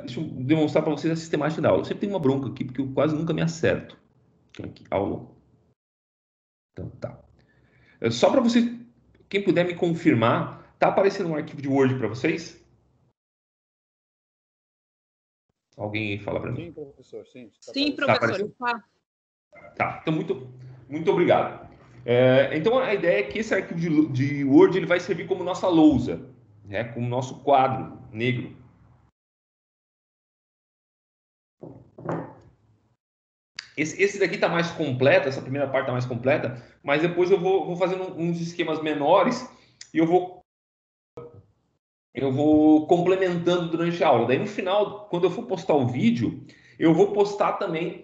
deixa eu demonstrar para vocês a sistemática da aula. Eu sempre tenho uma bronca aqui, porque eu quase nunca me acerto. Aqui, aula. Então, tá. Só para vocês, quem puder me confirmar, tá aparecendo um arquivo de Word para vocês? Alguém fala para mim? Sim, professor, sim. Sim, professor. Tá, então muito obrigado. Então a ideia é que esse arquivo de Word ele vai servir como nossa lousa, né, como nosso quadro negro. Esse daqui está mais completo, essa primeira parte está mais completa, mas depois eu vou fazendo uns esquemas menores e eu vou complementando durante a aula. Daí no final, quando eu for postar o vídeo, eu vou postar também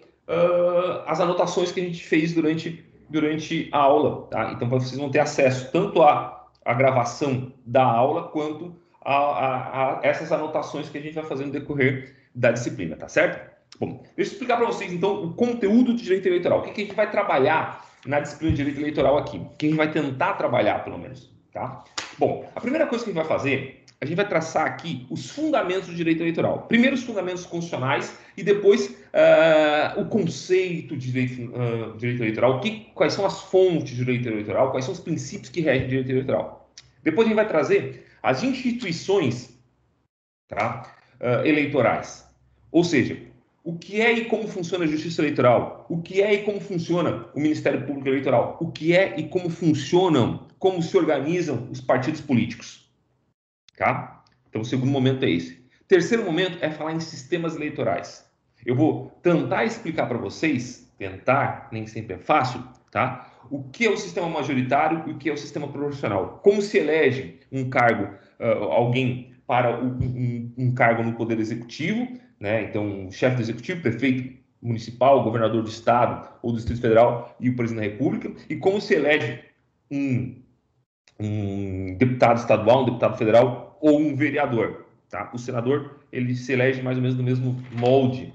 as anotações que a gente fez durante a aula, tá? Então vocês vão ter acesso tanto à gravação da aula quanto a essas anotações que a gente vai fazer no decorrer da disciplina, tá certo? Bom, deixa eu explicar para vocês então o conteúdo de direito eleitoral. O que a gente vai trabalhar na disciplina de direito eleitoral aqui? O que a gente vai tentar trabalhar, pelo menos, tá? Bom, a primeira coisa que a gente vai fazer, a gente vai traçar aqui os fundamentos do direito eleitoral. Primeiro os fundamentos constitucionais e depois o conceito de direito eleitoral, quais são as fontes de direito eleitoral, quais são os princípios que regem o direito eleitoral. Depois a gente vai trazer as instituições, tá, eleitorais. Ou seja, o que é e como funciona a Justiça Eleitoral, o que é e como funciona o Ministério Público Eleitoral, o que é e como funcionam, como se organizam os partidos políticos. Tá? Então, o segundo momento é esse. Terceiro momento é falar em sistemas eleitorais. Eu vou tentar explicar para vocês, nem sempre é fácil, tá? O que é o sistema majoritário e o que é o sistema proporcional. Como se elege um cargo, alguém para um cargo no Poder Executivo, né? Então, o chefe do Executivo, prefeito municipal, governador do Estado ou do Distrito Federal e o presidente da República, e como se elege um deputado estadual, um deputado federal ou um vereador. Tá? O senador ele se elege mais ou menos no mesmo molde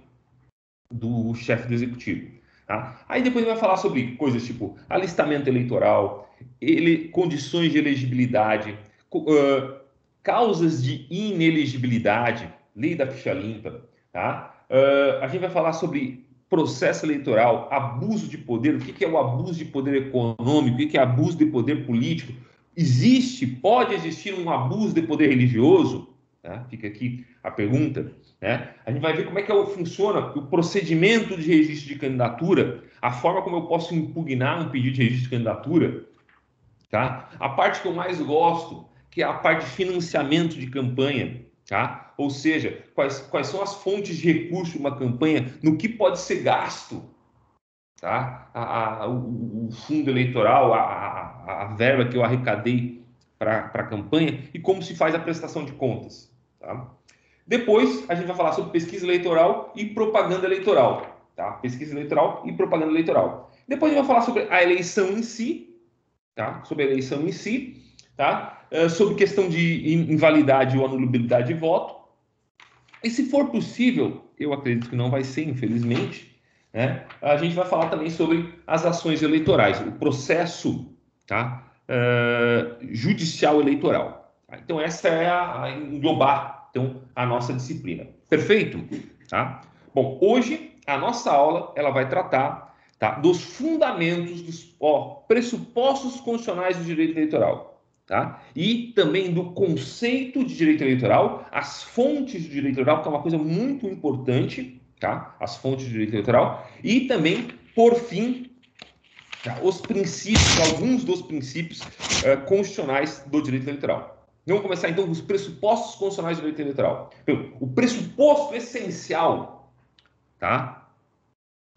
do chefe do executivo. Tá? Aí depois ele vai falar sobre coisas tipo alistamento eleitoral, condições de elegibilidade, causas de inelegibilidade, lei da ficha limpa. Tá? A gente vai falar sobre processo eleitoral, abuso de poder, o que é o abuso de poder econômico, o que é abuso de poder político. Pode existir um abuso de poder religioso? Tá? Fica aqui a pergunta. Né? A gente vai ver como é que funciona o procedimento de registro de candidatura, a forma como eu posso impugnar um pedido de registro de candidatura. Tá? A parte que eu mais gosto, que é a parte de financiamento de campanha. Tá? Ou seja, quais são as fontes de recurso de uma campanha, no que pode ser gasto, tá? O fundo eleitoral, a verba que eu arrecadei para a campanha e como se faz a prestação de contas. Tá? Depois, a gente vai falar sobre pesquisa eleitoral e propaganda eleitoral. Tá? Pesquisa eleitoral e propaganda eleitoral. Depois, a gente vai falar sobre a eleição em si, tá? Sobre a eleição em si, tá? Sobre questão de invalidade ou anulabilidade de voto. E se for possível, eu acredito que não vai ser, infelizmente, né? A gente vai falar também sobre as ações eleitorais, o processo, tá? Judicial eleitoral. Tá? Então, essa é englobar então, a nossa disciplina. Perfeito? Tá? Bom, hoje a nossa aula ela vai tratar, tá, dos fundamentos, dos pressupostos constitucionais do direito eleitoral. Tá? E também do conceito de direito eleitoral, as fontes do direito eleitoral, que é uma coisa muito importante, tá? As fontes do direito eleitoral, e também, por fim, tá, os princípios, alguns dos princípios constitucionais do direito eleitoral. Vamos começar então com os pressupostos constitucionais do direito eleitoral. Então, o pressuposto essencial, tá,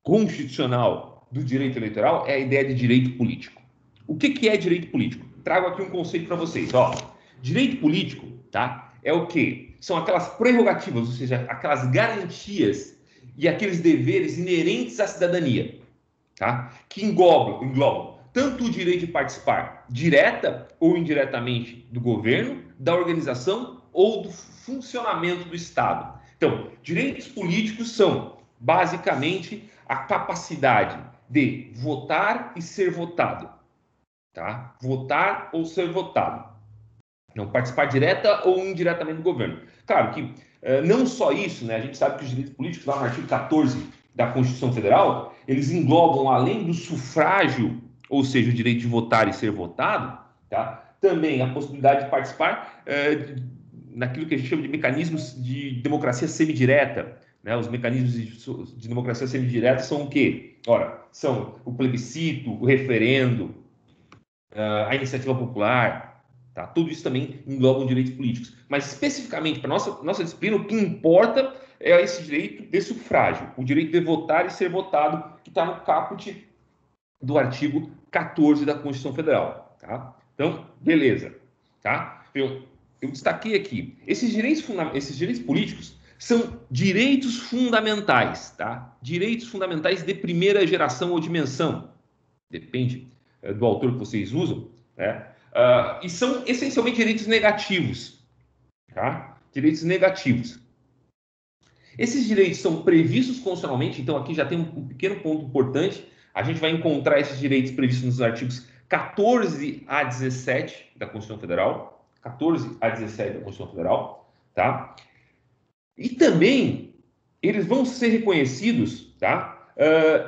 constitucional do direito eleitoral é a ideia de direito político. O que é direito político? Trago aqui um conceito para vocês. Ó, direito político, tá? É o quê? São aquelas prerrogativas, ou seja, aquelas garantias e aqueles deveres inerentes à cidadania, tá? Que englobam tanto o direito de participar direta ou indiretamente do governo, da organização ou do funcionamento do Estado. Então, direitos políticos são, basicamente, a capacidade de votar e ser votado. Tá? Votar ou ser votado. Não participar direta ou indiretamente do governo. Claro que Não só isso, né? A gente sabe que os direitos políticos, lá no artigo 14 da Constituição Federal, eles englobam, além do sufrágio, ou seja, o direito de votar e ser votado, tá? Também a possibilidade de participar naquilo que a gente chama de mecanismos de democracia semidireta. Né? Os mecanismos de democracia semidireta são o quê? Ora, são o plebiscito, o referendo, a iniciativa popular, tá? Tudo isso também engloba direitos políticos. Mas, especificamente, para nossa disciplina, o que importa é esse direito de sufrágio, o direito de votar e ser votado, que está no caput do artigo 14 da Constituição Federal. Tá? Então, beleza. Tá? Eu destaquei aqui. Esses direitos políticos são direitos fundamentais. Tá? Direitos fundamentais de primeira geração ou dimensão. Depende do autor que vocês usam. Né? E são essencialmente direitos negativos. Tá? Direitos negativos. Esses direitos são previstos constitucionalmente, então aqui já tem um pequeno ponto importante. A gente vai encontrar esses direitos previstos nos artigos 14 a 17 da Constituição Federal. 14 a 17 da Constituição Federal, tá? E também eles vão ser reconhecidos, tá?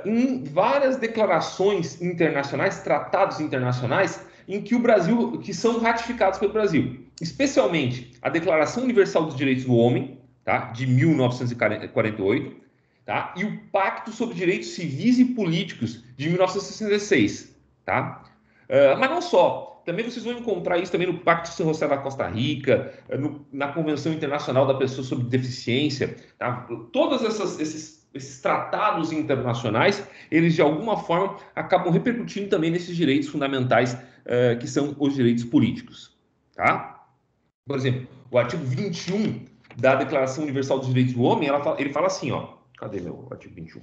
Em várias declarações internacionais, tratados internacionais, em que o Brasil, que são ratificados pelo Brasil, especialmente a Declaração Universal dos Direitos do Homem, tá? De 1948, tá? E o Pacto sobre Direitos Civis e Políticos de 1966, tá? Mas não só. Também vocês vão encontrar isso também no Pacto de São José da Costa Rica, na Convenção Internacional da Pessoa sobre Deficiência, tá? Todos esses tratados internacionais, eles de alguma forma acabam repercutindo também nesses direitos fundamentais que são os direitos políticos, tá? Por exemplo, o artigo 21 da Declaração Universal dos Direitos do Homem, ele fala assim, ó, cadê meu artigo 21?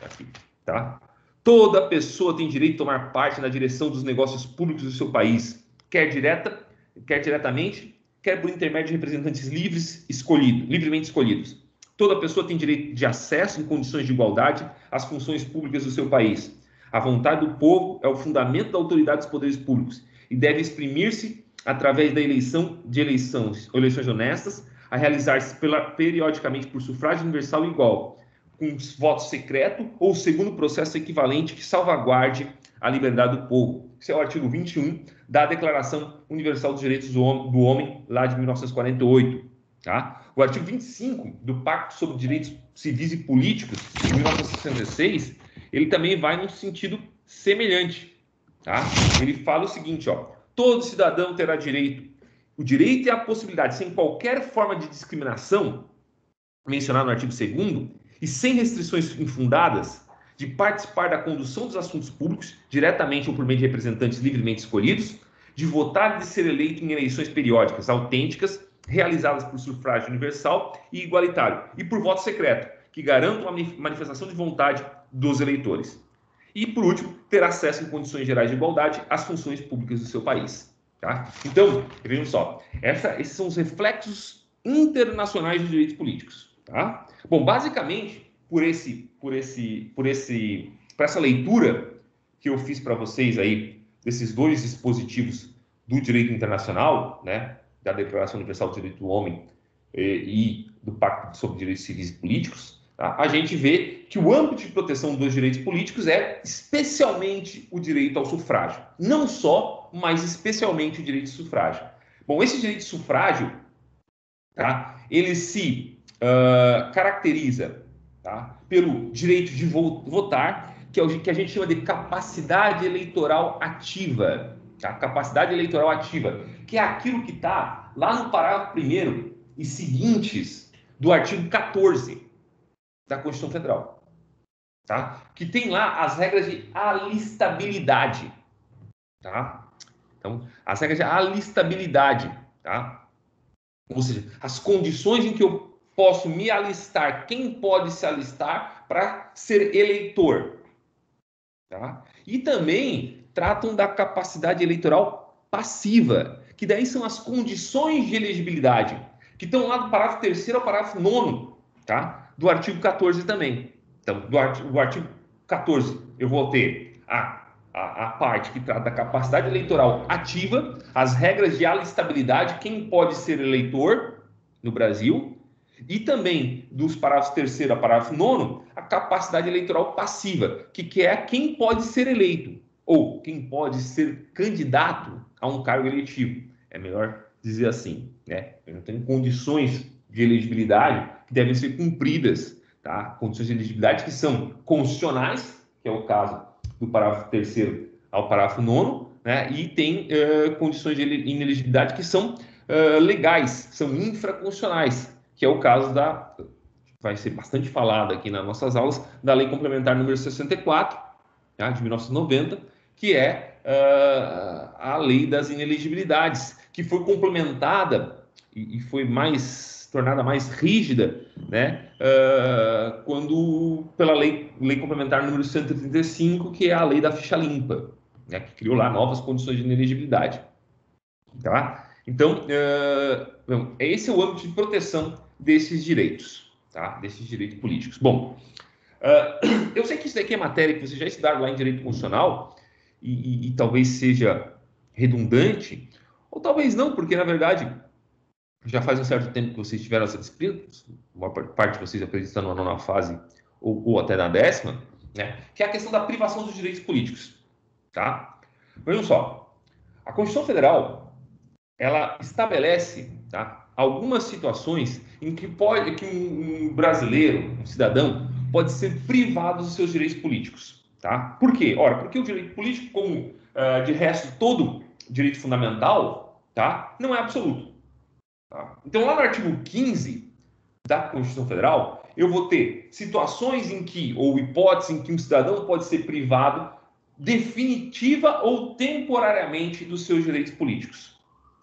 Aqui, tá? Toda pessoa tem direito de tomar parte na direção dos negócios públicos do seu país, quer diretamente, quer por intermédio de representantes livremente escolhidos. Toda pessoa tem direito de acesso em condições de igualdade às funções públicas do seu país. A vontade do povo é o fundamento da autoridade dos poderes públicos e deve exprimir-se através da eleições honestas, a realizar-se periodicamente por sufrágio universal igual, com voto secreto ou segundo processo equivalente que salvaguarde a liberdade do povo. Esse é o artigo 21 da Declaração Universal dos Direitos do Homem, lá de 1948. Tá? O artigo 25 do Pacto sobre Direitos Civis e Políticos, de 1966, ele também vai num sentido semelhante. Tá? Ele fala o seguinte, ó, todo cidadão terá o direito e a possibilidade, sem qualquer forma de discriminação, mencionado no artigo 2º, e sem restrições infundadas, de participar da condução dos assuntos públicos, diretamente ou por meio de representantes livremente escolhidos, de votar e de ser eleito em eleições periódicas, autênticas, realizadas por sufrágio universal e igualitário, e por voto secreto, que garantam a manifestação de vontade dos eleitores. E, por último, ter acesso em condições gerais de igualdade às funções públicas do seu país. Tá? Então, vejam só, esses são os reflexos internacionais dos direitos políticos. Tá? Bom, basicamente, por essa leitura que eu fiz para vocês aí, desses dois dispositivos do direito internacional, né, da Declaração Universal dos Direitos do Homem e do Pacto sobre Direitos Civis e Políticos, tá? A gente vê que o âmbito de proteção dos direitos políticos é especialmente o direito ao sufrágio. Não só, mas especialmente o direito de sufrágio. Bom, esse direito de sufrágio, tá, ele se caracteriza, tá, pelo direito de votar, que é o que a gente chama de capacidade eleitoral ativa. Tá? Capacidade eleitoral ativa, que é aquilo que está lá no parágrafo 1º e seguintes do artigo 14 da Constituição Federal. Tá? Que tem lá as regras de alistabilidade. Tá? Então, as regras de alistabilidade. Tá? Ou seja, as condições em que eu posso me alistar, quem pode se alistar para ser eleitor. Tá? E também tratam da capacidade eleitoral passiva, que daí são as condições de elegibilidade, que estão lá do parágrafo 3º ao parágrafo 9º, tá? Do artigo 14 também. Então, do artigo 14, eu vou ter a parte que trata da capacidade eleitoral ativa, as regras de alistabilidade, quem pode ser eleitor no Brasil, E também dos parágrafos 3º a parágrafo 9º, a capacidade eleitoral passiva, que é quem pode ser eleito ou quem pode ser candidato a um cargo eletivo. É melhor dizer assim, né? Eu não tenho condições de elegibilidade que devem ser cumpridas, tá? Condições de elegibilidade que são constitucionais, que é o caso do parágrafo 3º ao parágrafo 9º, né? E tem condições de inelegibilidade que são legais, são infraconstitucionais, que é o caso da, vai ser bastante falado aqui nas nossas aulas, da Lei Complementar número 64, tá, de 1990, que é a Lei das Inelegibilidades, que foi complementada e foi tornada mais rígida, né, pela lei Complementar número 135, que é a Lei da Ficha Limpa, né, que criou lá novas condições de inelegibilidade. Tá? Então, esse é o âmbito de proteção desses direitos, tá? Desses direitos políticos. Bom, eu sei que isso daqui é matéria que vocês já estudaram lá em Direito Constitucional e talvez seja redundante, ou talvez não, porque, na verdade, já faz um certo tempo que vocês tiveram essa disciplina, uma parte de vocês acreditando na 9ª fase ou até na 10ª, né? Que é a questão da privação dos direitos políticos. Tá? Vejam só, a Constituição Federal ela estabelece, tá, algumas situações em que um brasileiro, um cidadão, pode ser privado dos seus direitos políticos. Tá? Por quê? Ora, porque o direito político, como de resto todo direito fundamental, tá, não é absoluto. Tá? Então, lá no artigo 15 da Constituição Federal, eu vou ter situações em que, ou hipóteses em que um cidadão pode ser privado definitiva ou temporariamente dos seus direitos políticos.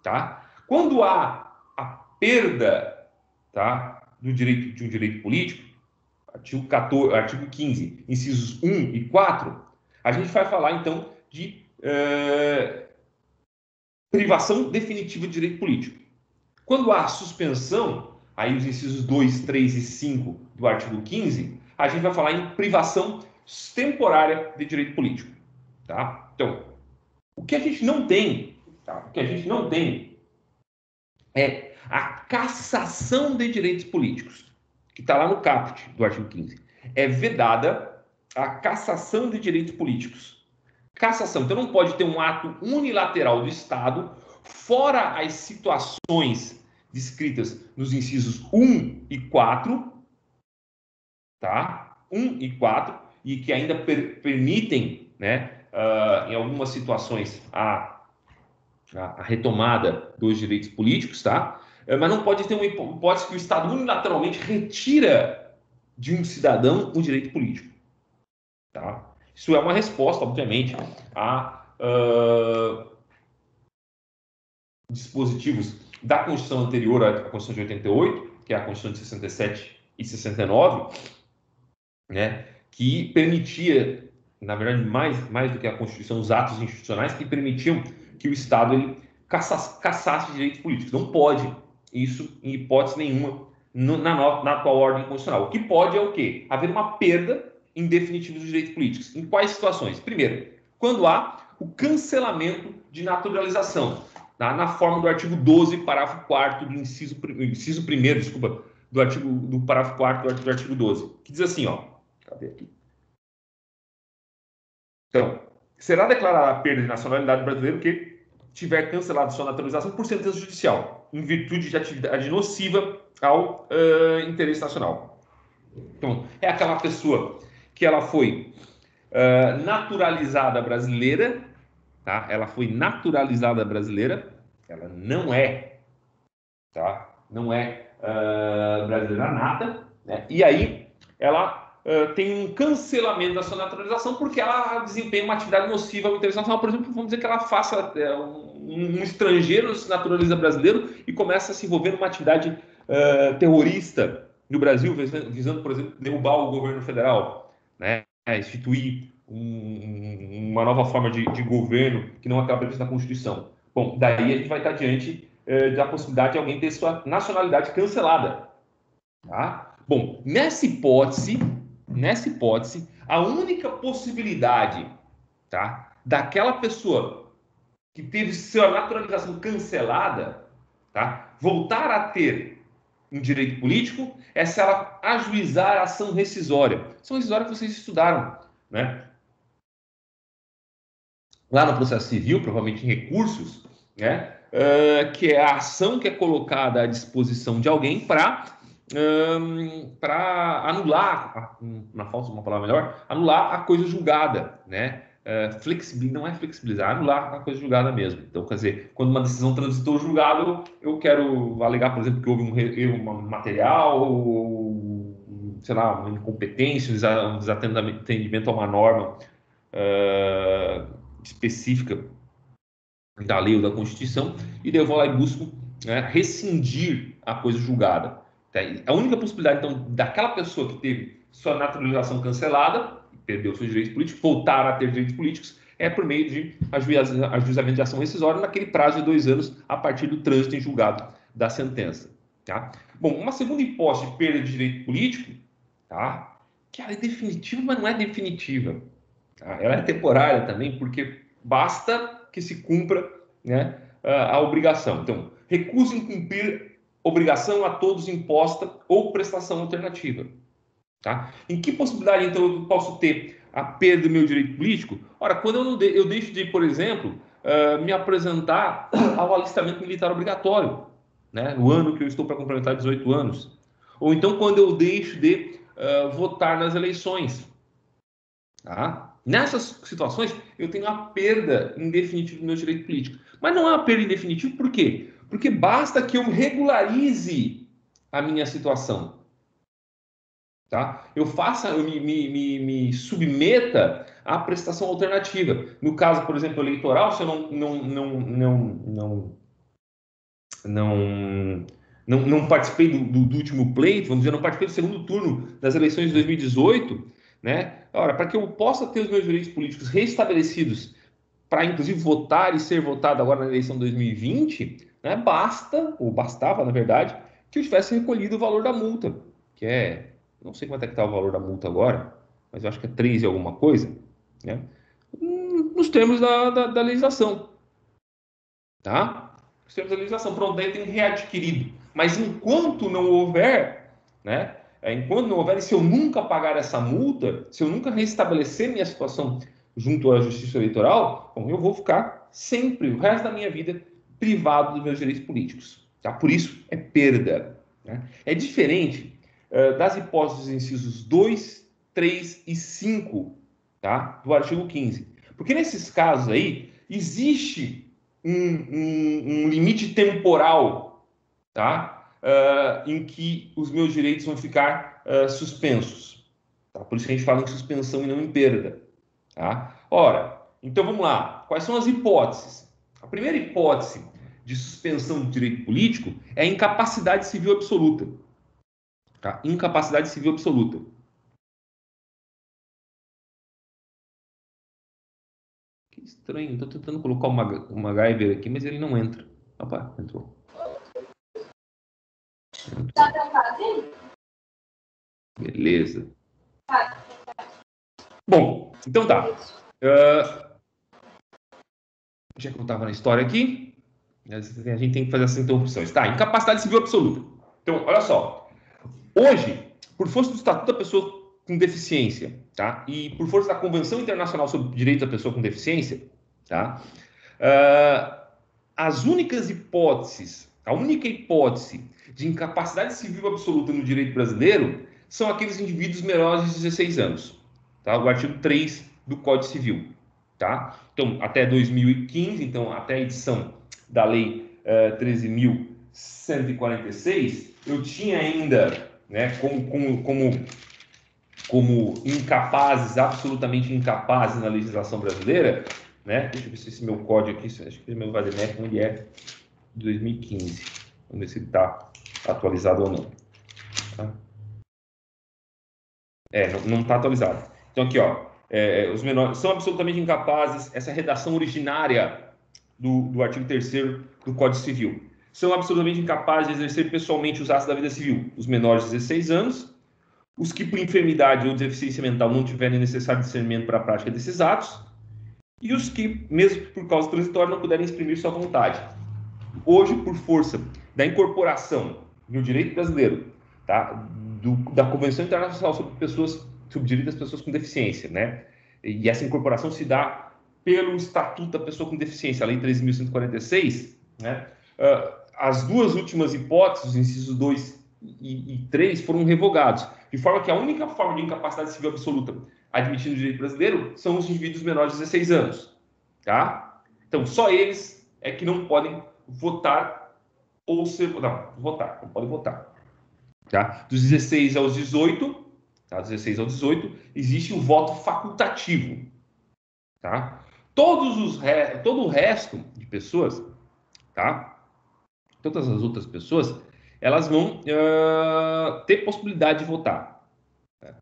Tá? Quando há a perda, tá, de um direito político, artigo 15, incisos 1 e 4, a gente vai falar então de privação definitiva de direito político. Quando há suspensão, aí os incisos 2, 3 e 5 do artigo 15, a gente vai falar em privação temporária de direito político. Tá? Então, o que a gente não tem, tá? O que a gente não tem é a cassação de direitos políticos, que está lá no caput do artigo 15. É vedada a cassação de direitos políticos. Cassação. Então, não pode ter um ato unilateral do Estado, fora as situações descritas nos incisos 1 e 4, tá? 1 e 4, e que ainda permitem, né, em algumas situações, a retomada dos direitos políticos, tá? Mas não pode ter uma hipótese que o Estado unilateralmente retira de um cidadão o direito político, tá? Isso é uma resposta, obviamente, a dispositivos da Constituição anterior à Constituição de 88, que é a Constituição de 67 e 69, né? Que permitia, na verdade, mais do que a Constituição, os atos institucionais que permitiam que o Estado ele cassasse direitos políticos. Não pode isso, em hipótese nenhuma, na atual ordem constitucional. O que pode é o quê? Haver uma perda em definitivo dos direitos políticos. Em quais situações? Primeiro, quando há o cancelamento de naturalização, tá? Na forma do artigo 12, parágrafo 4º do inciso 1º, desculpa, do parágrafo 4º do artigo 12, que diz assim, ó, cadê aqui? Então, será declarada a perda de nacionalidade brasileira que tiver cancelado sua naturalização por sentença judicial, em virtude de atividade nociva ao interesse nacional. Então, é aquela pessoa que ela foi naturalizada brasileira, tá? Ela foi naturalizada brasileira, ela não é, tá? Não é brasileira nata, né? E aí ela tem um cancelamento da sua naturalização porque ela desempenha uma atividade nociva ao interesse nacional. Por exemplo, vamos dizer que ela faça um estrangeiro se naturaliza brasileiro e começa a se envolver numa atividade terrorista no Brasil, visando, por exemplo, derrubar o governo federal, né? Instituir uma nova forma de governo que não acaba previsto na Constituição. Bom, daí a gente vai estar diante da possibilidade de alguém ter sua nacionalidade cancelada. Tá? Bom, nessa hipótese, a única possibilidade, tá, daquela pessoa que teve sua naturalização cancelada, tá, voltar a ter em direito político é se ela ajuizar a ação rescisória. Ação rescisória que vocês estudaram, né? Lá no processo civil, provavelmente em recursos, né? Que é a ação que é colocada à disposição de alguém para anular, na falta de uma palavra melhor, anular a coisa julgada, né? Não é flexibilizar, anular a coisa julgada mesmo. Então, quer dizer, quando uma decisão transitou julgado, eu quero alegar, por exemplo, que houve um erro material, ou, sei lá, uma incompetência, um desatendimento a uma norma específica da lei ou da Constituição, e daí eu vou lá e busco, né, rescindir a coisa julgada. A única possibilidade, então, daquela pessoa que teve sua naturalização cancelada, perdeu seus direitos políticos, voltar a ter direitos políticos, é por meio de ajuizamento de ação rescisória naquele prazo de 2 anos a partir do trânsito em julgado da sentença. Tá? Bom, uma segunda hipótese de perda de direito político, tá? Que ela é definitiva, mas não é definitiva. Tá? Ela é temporária também, porque basta que se cumpra, né, a obrigação. Então, recuso em cumprir obrigação a todos imposta ou prestação alternativa. Tá? Em que possibilidade, então, eu posso ter a perda do meu direito político? Ora, quando eu deixo de, por exemplo, me apresentar ao alistamento militar obrigatório, né, no ano que eu estou para complementar 18 anos. Ou então, quando eu deixo de votar nas eleições. Tá? Nessas situações, eu tenho a perda em definitivo do meu direito político. Mas não é uma perda em definitivo, por quê? Porque basta que eu regularize a minha situação. Tá? Eu me submeta à prestação alternativa. No caso, por exemplo, eleitoral, se eu não participei do último pleito, vamos dizer, não participei do segundo turno das eleições de 2018, né? Ora, para que eu possa ter os meus direitos políticos restabelecidos, para inclusive votar e ser votado agora na eleição de 2020, né, bastava, na verdade, que eu tivesse recolhido o valor da multa, que é, não sei quanto é que está o valor da multa agora, mas eu acho que é 3 e alguma coisa, né? Nos termos da legislação, tá? Nos termos da legislação, pronto, daí tem readquirido. Mas enquanto não houver, né? Enquanto não houver, e se eu nunca pagar essa multa, se eu nunca restabelecer minha situação junto à Justiça Eleitoral, bom, eu vou ficar sempre, o resto da minha vida, privado dos meus direitos políticos. Tá? Por isso, é perda. Né? É diferente das hipóteses dos incisos 2, 3 e 5, tá? Do artigo 15. Porque nesses casos aí, existe um limite temporal, tá? Em que os meus direitos vão ficar suspensos. Tá? Por isso que a gente fala em suspensão e não em perda. Tá? Ora, então vamos lá. Quais são as hipóteses? A primeira hipótese de suspensão do direito político é a incapacidade civil absoluta. Tá? Incapacidade civil absoluta. Que estranho. Estou tentando colocar uma MacGyver aqui, mas ele não entra. Opa, entrou. Beleza. Bom, então tá. Já que eu estava na história aqui, a gente tem que fazer essas interrupções. Tá, incapacidade civil absoluta. Então, olha só. Hoje, por força do Estatuto da Pessoa com Deficiência, tá? E por força da Convenção Internacional sobre Direitos da Pessoa com Deficiência, tá? As únicas hipóteses, a única hipótese de incapacidade civil absoluta no direito brasileiro são aqueles indivíduos menores de 16 anos, tá? O artigo 3 do Código Civil, tá? Então, até 2015, então, até a edição da Lei 13.146, eu tinha ainda, né, como incapazes, absolutamente incapazes na legislação brasileira, né? Deixa eu ver se esse meu código aqui, acho que o meu VADEMEC onde é de 2015. Vamos ver se ele está atualizado ou não. Tá? Não está atualizado. Então aqui, ó, os menores são absolutamente incapazes, essa redação originária do artigo 3º do Código Civil. São absolutamente incapazes de exercer pessoalmente os atos da vida civil. Os menores de 16 anos, os que por enfermidade ou deficiência mental não tiverem necessário discernimento para a prática desses atos, e os que, mesmo por causa transitória, não puderem exprimir sua vontade. Hoje, por força da incorporação no direito brasileiro, tá? Da Convenção Internacional sobre Direitos das Pessoas com Deficiência, né? E essa incorporação se dá pelo Estatuto da Pessoa com Deficiência, a Lei 13.146, né? As duas últimas hipóteses, os incisos 2 e 3, foram revogados, de forma que a única forma de incapacidade civil absoluta admitida no direito brasileiro são os indivíduos menores de 16 anos, tá? Então, só eles é que não podem votar ou ser... Não, votar, não podem votar. Tá? Dos 16 aos 18, tá? 16 aos 18, existe o voto facultativo, tá? Todo o resto de pessoas, tá? Todas as outras pessoas, elas vão ter possibilidade de votar. Tá?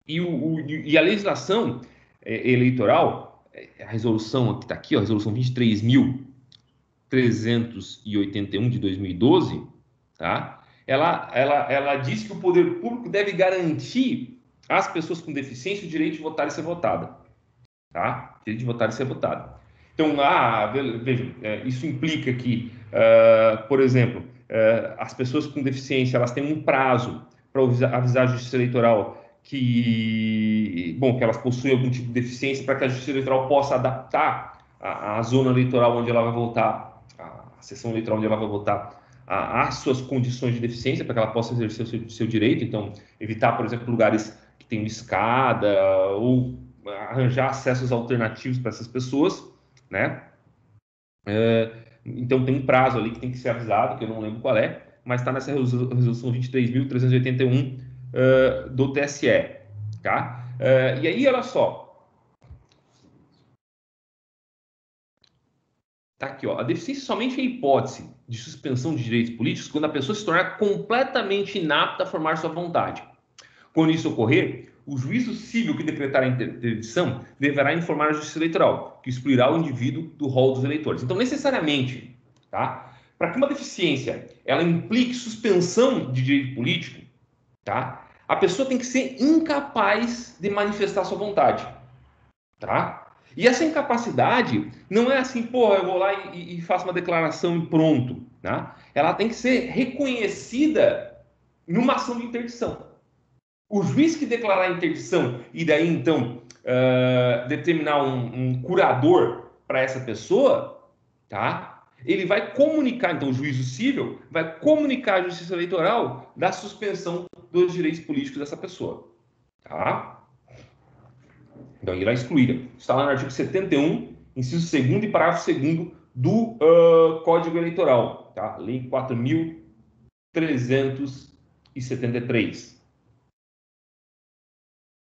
E a legislação eleitoral, a resolução que está aqui, ó, a resolução 23.381 de 2012, tá? Ela diz que o poder público deve garantir às pessoas com deficiência o direito de votar e ser votada. Tá? Direito de votar e ser votado. Então, vejam, isso implica que, por exemplo, as pessoas com deficiência elas têm um prazo para avisar a Justiça Eleitoral que elas possuem algum tipo de deficiência para que a Justiça Eleitoral possa adaptar a zona eleitoral onde ela vai votar, a sessão eleitoral onde ela vai votar, às suas condições de deficiência, para que ela possa exercer o seu direito. Então, evitar, por exemplo, lugares que tem escada ou arranjar acessos alternativos para essas pessoas, né? Então tem um prazo ali que tem que ser avisado, que eu não lembro qual é, mas está nessa resolução 23.381 do TSE, tá? E aí, olha só, tá aqui, ó, a deficiência somente é hipótese de suspensão de direitos políticos quando a pessoa se tornar completamente inapta a formar sua vontade. Quando isso ocorrer, o juízo civil que decretar a interdição deverá informar a Justiça Eleitoral, que excluirá o indivíduo do rol dos eleitores. Então, necessariamente, tá? Para que uma deficiência ela implique suspensão de direito político, tá? A pessoa tem que ser incapaz de manifestar sua vontade, tá? E essa incapacidade não é assim, pô, eu vou lá e faço uma declaração e pronto, tá? Ela tem que ser reconhecida numa ação de interdição. O juiz que declarar a interdição e daí, então, determinar um curador para essa pessoa, tá? Ele vai comunicar, então, o juízo civil vai comunicar à Justiça Eleitoral da suspensão dos direitos políticos dessa pessoa, tá? Então, irá excluir. Está lá no artigo 71, inciso 2º e parágrafo 2º do Código Eleitoral, tá? Lei 4.373.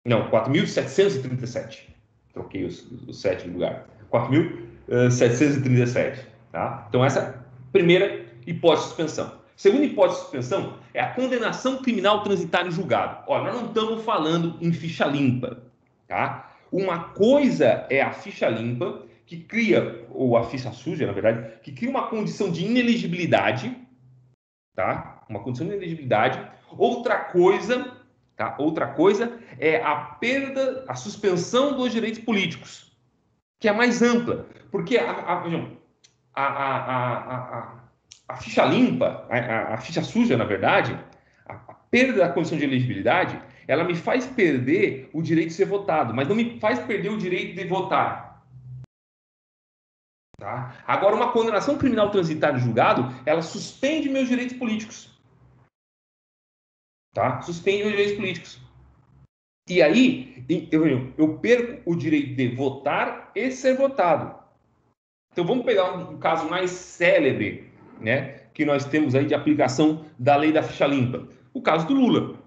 Não, 4.737. Troquei o 7 no lugar. 4.737. Tá? Então, essa é a primeira hipótese de suspensão. Segunda hipótese de suspensão é a condenação criminal transitária em julgado. Olha, nós não estamos falando em ficha limpa. Tá? Uma coisa é a ficha limpa, que cria, ou a ficha suja, na verdade, que cria uma condição de inelegibilidade. Tá? Uma condição de inelegibilidade. Outra coisa... Tá? Outra coisa é a perda, a suspensão dos direitos políticos, que é mais ampla, porque vejam, a ficha limpa, a ficha suja, na verdade, a perda da condição de elegibilidade, ela me faz perder o direito de ser votado, mas não me faz perder o direito de votar. Tá? Agora, uma condenação criminal transitária em julgado, ela suspende meus direitos políticos. Tá? Suspende os direitos políticos. E aí, eu perco o direito de votar e ser votado. Então, vamos pegar um caso mais célebre, né, que nós temos aí de aplicação da lei da ficha limpa. O caso do Lula.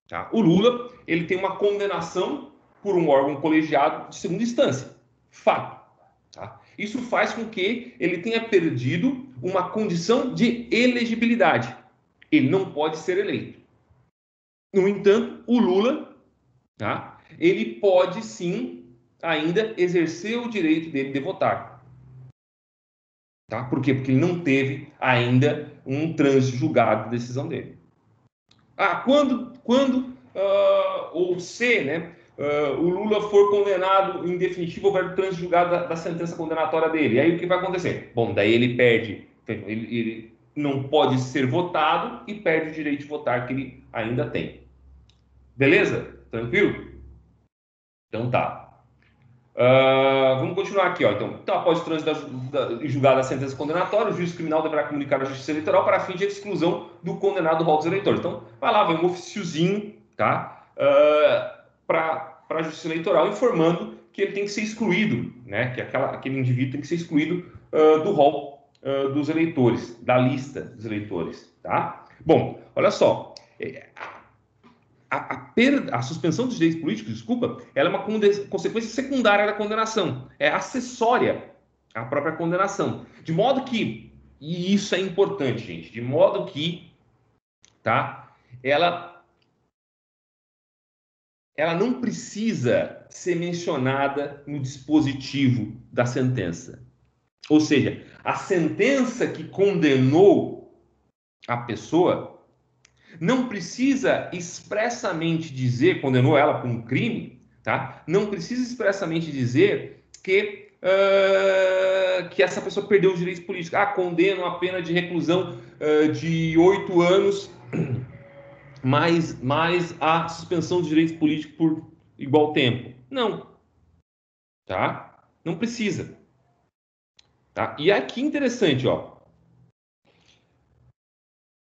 Tá? O Lula, ele tem uma condenação por um órgão colegiado de segunda instância. Fato. Tá? Isso faz com que ele tenha perdido uma condição de elegibilidade. Ele não pode ser eleito. No entanto, o Lula, tá? Ele pode sim ainda exercer o direito dele de votar. Tá? Por quê? Porque ele não teve ainda um trânsito julgado de decisão dele. Quando ou se, né, o Lula for condenado em definitivo, houver o trânsito julgado da sentença condenatória dele, e aí o que vai acontecer? Bom, daí ele perde, não pode ser votado e perde o direito de votar que ele ainda tem. Beleza? Tranquilo? Então tá. Vamos continuar aqui, ó. Então, após o trânsito e julgada a sentença condenatória, o juiz criminal deverá comunicar à Justiça Eleitoral para fim de exclusão do condenado do rol dos eleitores. Então, vai lá, vai um ofíciozinho, tá? Para a Justiça Eleitoral informando que ele tem que ser excluído, né? Que aquele indivíduo tem que ser excluído do rol dos eleitores, da lista dos eleitores, tá? Bom, olha só. A suspensão dos direitos políticos, desculpa, ela é uma consequência secundária da condenação, é acessória à própria condenação. De modo que, e isso é importante, gente, de modo que, tá, ela não precisa ser mencionada no dispositivo da sentença. Ou seja, a sentença que condenou a pessoa não precisa expressamente dizer, condenou ela por um crime, tá? Não precisa expressamente dizer que essa pessoa perdeu os direitos políticos. Condeno a pena de reclusão de 8 anos, mais a suspensão dos direitos políticos por igual tempo. Não. Tá? Não precisa. Tá? E aqui interessante, ó.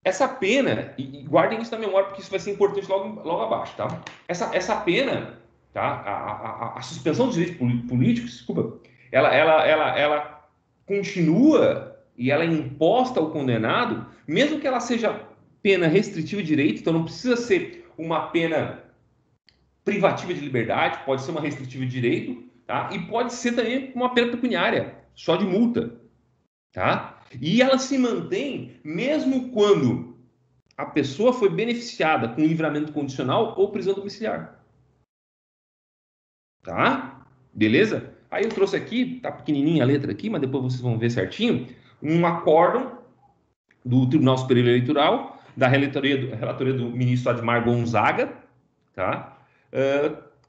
Essa pena, e guardem isso na memória, porque isso vai ser importante logo abaixo, tá? Essa pena, tá? A suspensão dos direitos políticos, desculpa, ela continua e ela é imposta ao condenado, mesmo que ela seja pena restritiva de direito, então não precisa ser uma pena privativa de liberdade, pode ser uma restritiva de direito, tá? E pode ser também uma pena pecuniária, só de multa, tá? E ela se mantém mesmo quando a pessoa foi beneficiada com livramento condicional ou prisão domiciliar. Tá? Beleza? Aí eu trouxe aqui, tá pequenininha a letra aqui, mas depois vocês vão ver certinho, um acórdão do Tribunal Superior Eleitoral, da relatoria do ministro Admar Gonzaga, tá?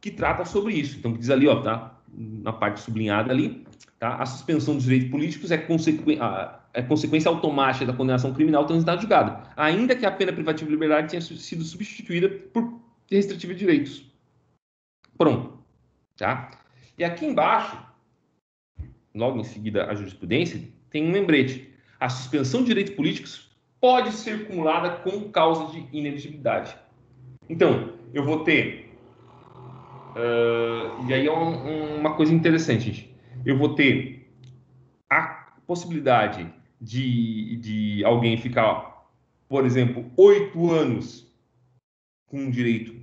Que trata sobre isso. Então, diz ali, ó, tá? Na parte sublinhada ali, tá? A suspensão dos direitos políticos é consequência automática da condenação criminal transitada julgada, ainda que a pena privativa de liberdade tenha sido substituída por restritiva de direitos. Pronto. Tá? E aqui embaixo, logo em seguida a jurisprudência, tem um lembrete. A suspensão de direitos políticos pode ser cumulada com causa de inelegibilidade. Então, eu vou ter... e aí é uma coisa interessante, gente. Eu vou ter a possibilidade de alguém ficar, por exemplo, 8 anos com um direito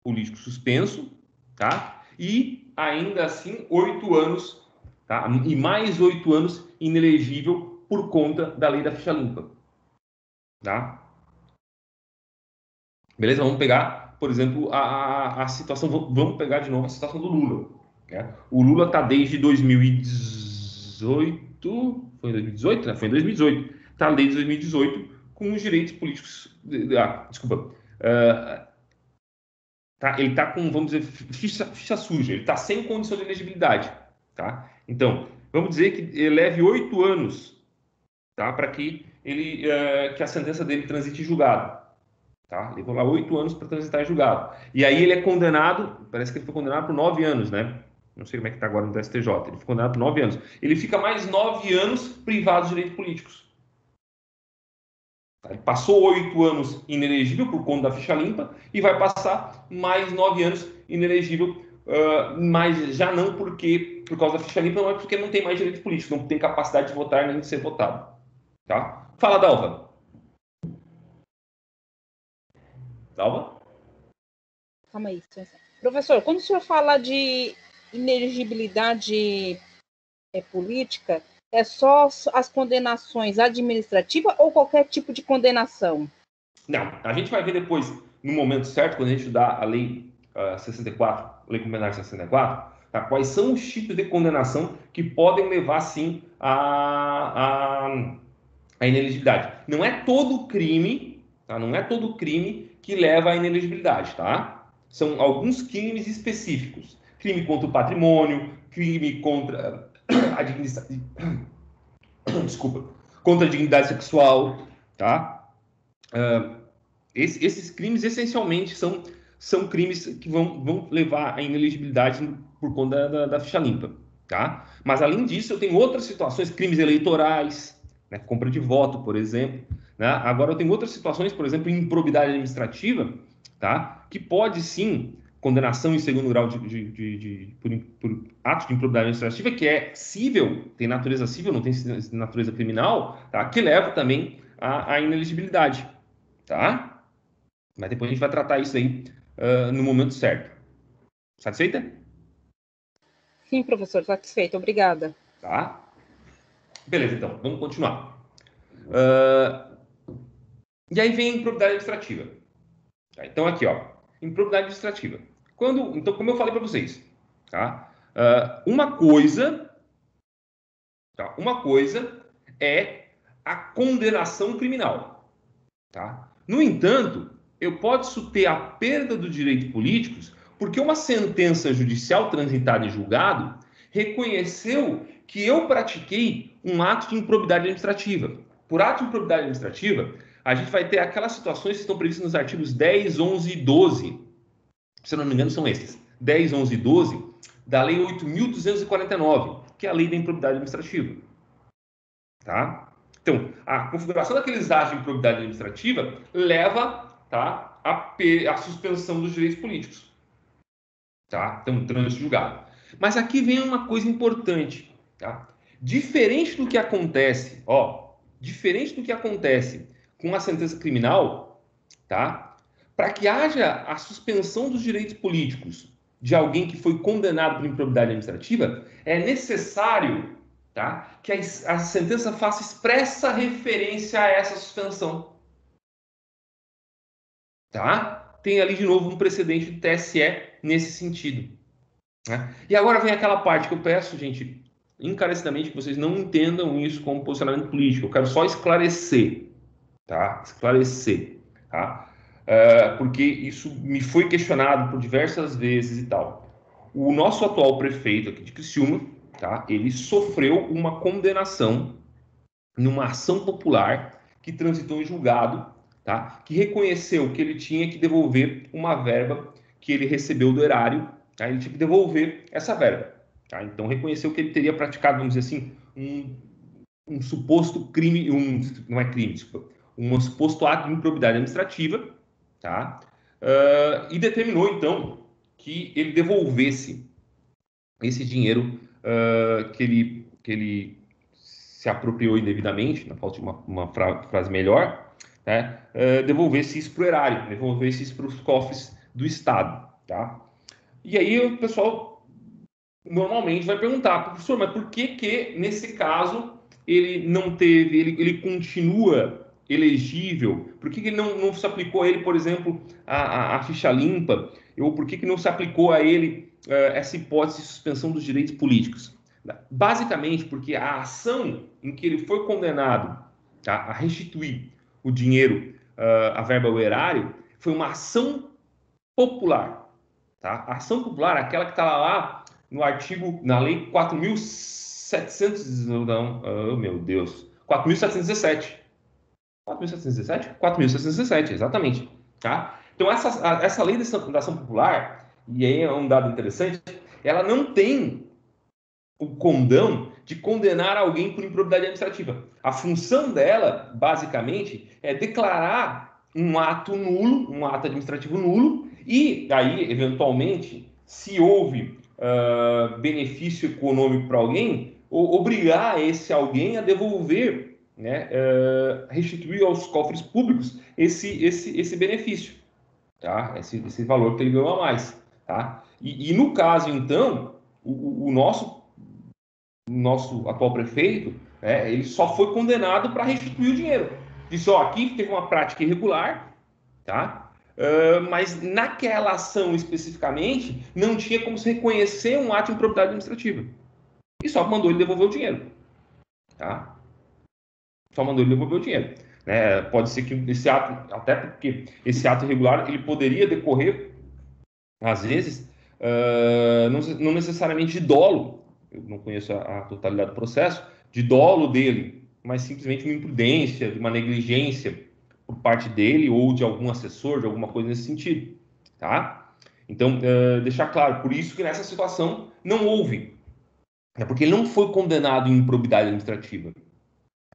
político suspenso, tá? E ainda assim 8 anos, tá? E mais 8 anos inelegível por conta da lei da ficha limpa, tá? Beleza? Vamos pegar, por exemplo, a situação, vamos pegar de novo a situação do Lula, né? O Lula está desde 2018, foi em 2018, né? Foi em 2018, está desde 2018 com os direitos políticos, desculpa, tá? Ele está com, vamos dizer, ficha suja, ele está sem condição de elegibilidade, tá? Então, vamos dizer que ele leve 8 anos, tá? Para que que a sentença dele transite em julgado, tá? Levou lá 8 anos para transitar em julgado. E aí ele é condenado, parece que ele foi condenado por 9 anos, né? Não sei como é que está agora no STJ. Ele foi condenado por 9 anos. Ele fica mais 9 anos privado de direitos políticos. Ele passou 8 anos inelegível por conta da ficha limpa e vai passar mais 9 anos inelegível, mas já não por causa da ficha limpa, não é porque não tem mais direitos políticos, não tem capacidade de votar nem de ser votado. Tá? Fala, Dalva. Dalva? Calma aí. Professor, quando o senhor fala de inelegibilidade política, é só as condenações administrativas ou qualquer tipo de condenação? Não, a gente vai ver depois, no momento certo, quando a gente estudar a lei 64, lei complementar 64, tá? Quais são os tipos de condenação que podem levar, sim, a inelegibilidade. Não é todo crime, tá? Não é todo crime que leva à inelegibilidade, tá? São alguns crimes específicos. Crime contra o patrimônio, crime contra a dignidade... Desculpa. contra a dignidade sexual, tá? Esses crimes, essencialmente, são crimes que vão levar à inelegibilidade por conta da ficha limpa, tá? Mas, além disso, eu tenho outras situações, crimes eleitorais, né? Compra de voto, por exemplo, né? Agora, eu tenho outras situações, por exemplo, improbidade administrativa, tá? Que pode, sim, condenação em segundo grau por ato de improbidade administrativa, que é cível, tem natureza cível, não tem natureza criminal, tá? Que leva também à inelegibilidade, tá? Mas depois a gente vai tratar isso aí no momento certo. Satisfeita? Sim, professor, satisfeito. Obrigada. Tá? Beleza, então, vamos continuar. E aí vem a improbidade administrativa. Tá? Então, aqui, ó, improbidade administrativa. Então, como eu falei para vocês, tá? Uma coisa é a condenação criminal, tá? No entanto, eu posso ter a perda dos direitos políticos porque uma sentença judicial transitada em julgado reconheceu que eu pratiquei um ato de improbidade administrativa. Por ato de improbidade administrativa, a gente vai ter aquelas situações que estão previstas nos artigos 10, 11 e 12. Se eu não me engano, são esses. 10, 11 e 12 da Lei 8.249, que é a Lei da Improbidade Administrativa. Tá? Então, a configuração daqueles atos de improbidade administrativa leva, tá, à suspensão dos direitos políticos. Tá? Então, trânsito julgado. Mas aqui vem uma coisa importante. Tá? Diferente do que acontece com a sentença criminal, tá? Para que haja a suspensão dos direitos políticos de alguém que foi condenado por improbidade administrativa, é necessário, tá, que a sentença faça expressa referência a essa suspensão. Tá? Tem ali de novo um precedente do TSE nesse sentido. Né? E agora vem aquela parte que eu peço, gente, encarecidamente, que vocês não entendam isso como posicionamento político. Eu quero só esclarecer, tá? Esclarecer, tá? Porque isso me foi questionado por diversas vezes e tal. O nosso atual prefeito aqui de Criciúma, tá? Ele sofreu uma condenação numa ação popular que transitou em julgado, tá? Que reconheceu que ele tinha que devolver uma verba que ele recebeu do erário, tá? Ele tinha que devolver essa verba, tá? Então reconheceu que ele teria praticado, vamos dizer assim, um suposto crime, não é crime, desculpa, um suposto ato de improbidade administrativa, tá? E determinou então que ele devolvesse esse dinheiro que ele se apropriou indevidamente, na falta de uma frase melhor, né? Devolvesse isso para o erário, devolvesse isso para os cofres do Estado, tá? E aí o pessoal normalmente vai perguntar, professor, mas por que nesse caso ele não teve, ele continua elegível? Por que ele não se aplicou a ele, por exemplo, a ficha limpa? Ou por que não se aplicou a ele essa hipótese de suspensão dos direitos políticos? Basicamente porque a ação em que ele foi condenado, tá, a restituir o dinheiro, a verba ao erário, foi uma ação popular. Tá? A ação popular, aquela que está lá no artigo, na lei 4.700, não, oh, meu Deus, 4.717. 4.717? 4.717, exatamente. Tá? Então, essa lei da ação popular, e aí é um dado interessante, ela não tem o condão de condenar alguém por improbidade administrativa. A função dela, basicamente, é declarar um ato nulo, um ato administrativo nulo, e aí, eventualmente, se houve benefício econômico para alguém, obrigar esse alguém a devolver, né, restituir aos cofres públicos esse benefício, tá? Esse valor que ele ganhou a mais. Tá? E no caso, então, o nosso atual prefeito, ele só foi condenado para restituir o dinheiro. Disse, ó, aqui teve uma prática irregular, tá? Mas naquela ação especificamente, não tinha como se reconhecer um ato de improbidade administrativa. E só mandou ele devolver o dinheiro, tá? Só mandou ele devolver o dinheiro. Pode ser que esse ato, até porque esse ato irregular, ele poderia decorrer, às vezes, não necessariamente de dolo, eu não conheço a totalidade do processo, de dolo dele, mas simplesmente uma imprudência, de uma negligência por parte dele ou de algum assessor, de alguma coisa nesse sentido, tá? Então, deixar claro, por isso que nessa situação não houve, porque ele não foi condenado em improbidade administrativa,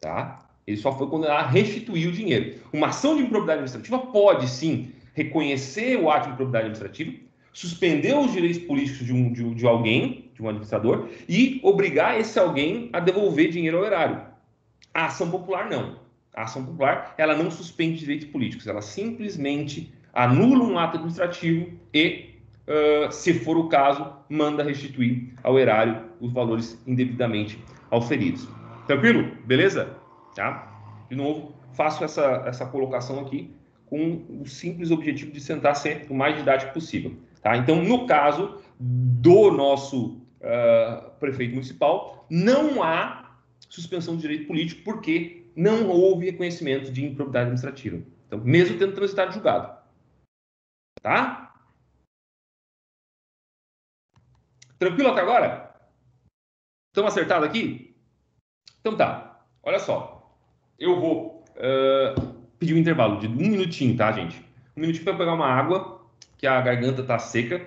tá? Ele só foi condenado a restituir o dinheiro. Uma ação de improbidade administrativa pode, sim, reconhecer o ato de improbidade administrativa, suspender os direitos políticos de alguém, de um administrador, e obrigar esse alguém a devolver dinheiro ao erário. A ação popular, não. A ação popular, ela não suspende direitos políticos, ela simplesmente anula um ato administrativo e, se for o caso, manda restituir ao erário os valores indevidamente auferidos. Tranquilo? Beleza? Tá? De novo, faço essa colocação aqui com o simples objetivo de tentar ser o mais didático possível. Tá? Então, no caso do nosso prefeito municipal, não há suspensão de direito político porque não houve reconhecimento de improbidade administrativa. Então, mesmo tendo transitado julgado. Tá? Tranquilo até agora? Estamos acertados aqui? Então tá. Olha só. Eu vou pedir um intervalo de 1 minutinho, tá, gente? 1 minutinho para pegar uma água, que a garganta tá seca.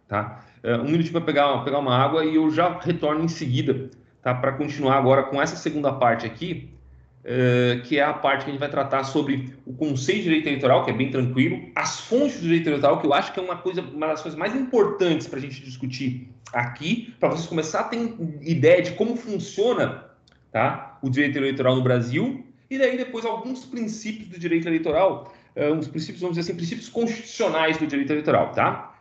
Tá? 1 minutinho para pegar uma água e eu já retorno em seguida, tá? Para continuar agora com essa segunda parte aqui, que é a parte que a gente vai tratar sobre o conceito de direito eleitoral, que é bem tranquilo, as fontes do direito eleitoral, que eu acho que é uma das coisas mais importantes para a gente discutir aqui, para vocês começarem a ter ideia de como funciona, tá, o direito eleitoral no Brasil, e daí depois alguns princípios do direito eleitoral, uns princípios, vamos dizer assim, princípios constitucionais do direito eleitoral, tá?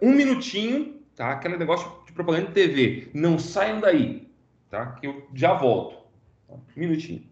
1 minutinho, tá? Aquele negócio de propaganda de TV, não saiam daí, tá? Que eu já volto. 1 minutinho.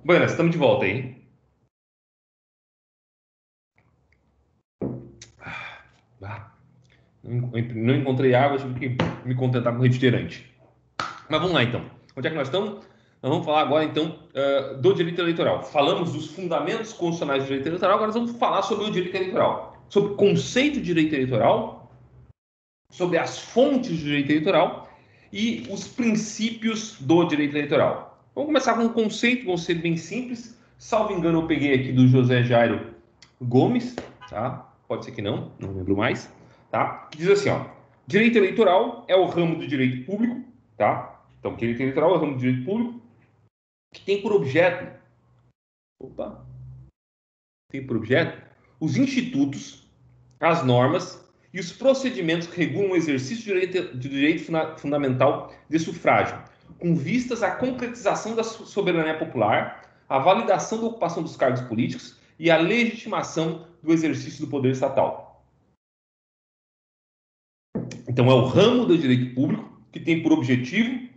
Buenas, estamos de volta aí. Não encontrei água, tive que me contentar com refrigerante. Mas vamos lá então. Onde é que nós estamos? Nós vamos falar agora então do direito eleitoral. Falamos dos fundamentos constitucionais do direito eleitoral, agora nós vamos falar sobre o direito eleitoral. Sobre o conceito de direito eleitoral, sobre as fontes do direito eleitoral e os princípios do direito eleitoral. Vamos começar com um conceito, vão ser bem simples. Salvo engano, eu peguei aqui do José Jairo Gomes, tá? Pode ser que não lembro mais, tá? Diz assim, ó, direito eleitoral é o ramo do direito público, tá? Então, direito eleitoral é o ramo do direito público que tem por objeto Opa, tem por objeto os institutos, as normas e os procedimentos que regulam o exercício do direito fundamental de sufrágio, com vistas à concretização da soberania popular, à validação da ocupação dos cargos políticos e à legitimação do exercício do poder estatal. Então, é o ramo do direito público que tem por objetivo,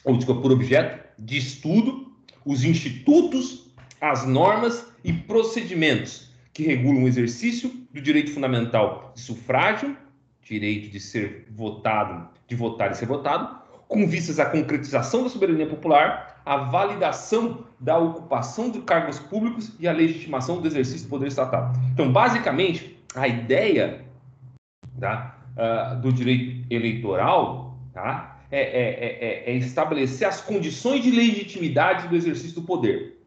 ou por objeto de estudo, os institutos, as normas e procedimentos que regulam o exercício do direito fundamental de sufrágio, direito de ser votado, de votar e ser votado, com vistas à concretização da soberania popular, à validação da ocupação de cargos públicos e à legitimação do exercício do poder estatal. Então, basicamente, a ideia do direito eleitoral é estabelecer as condições de legitimidade do exercício do poder.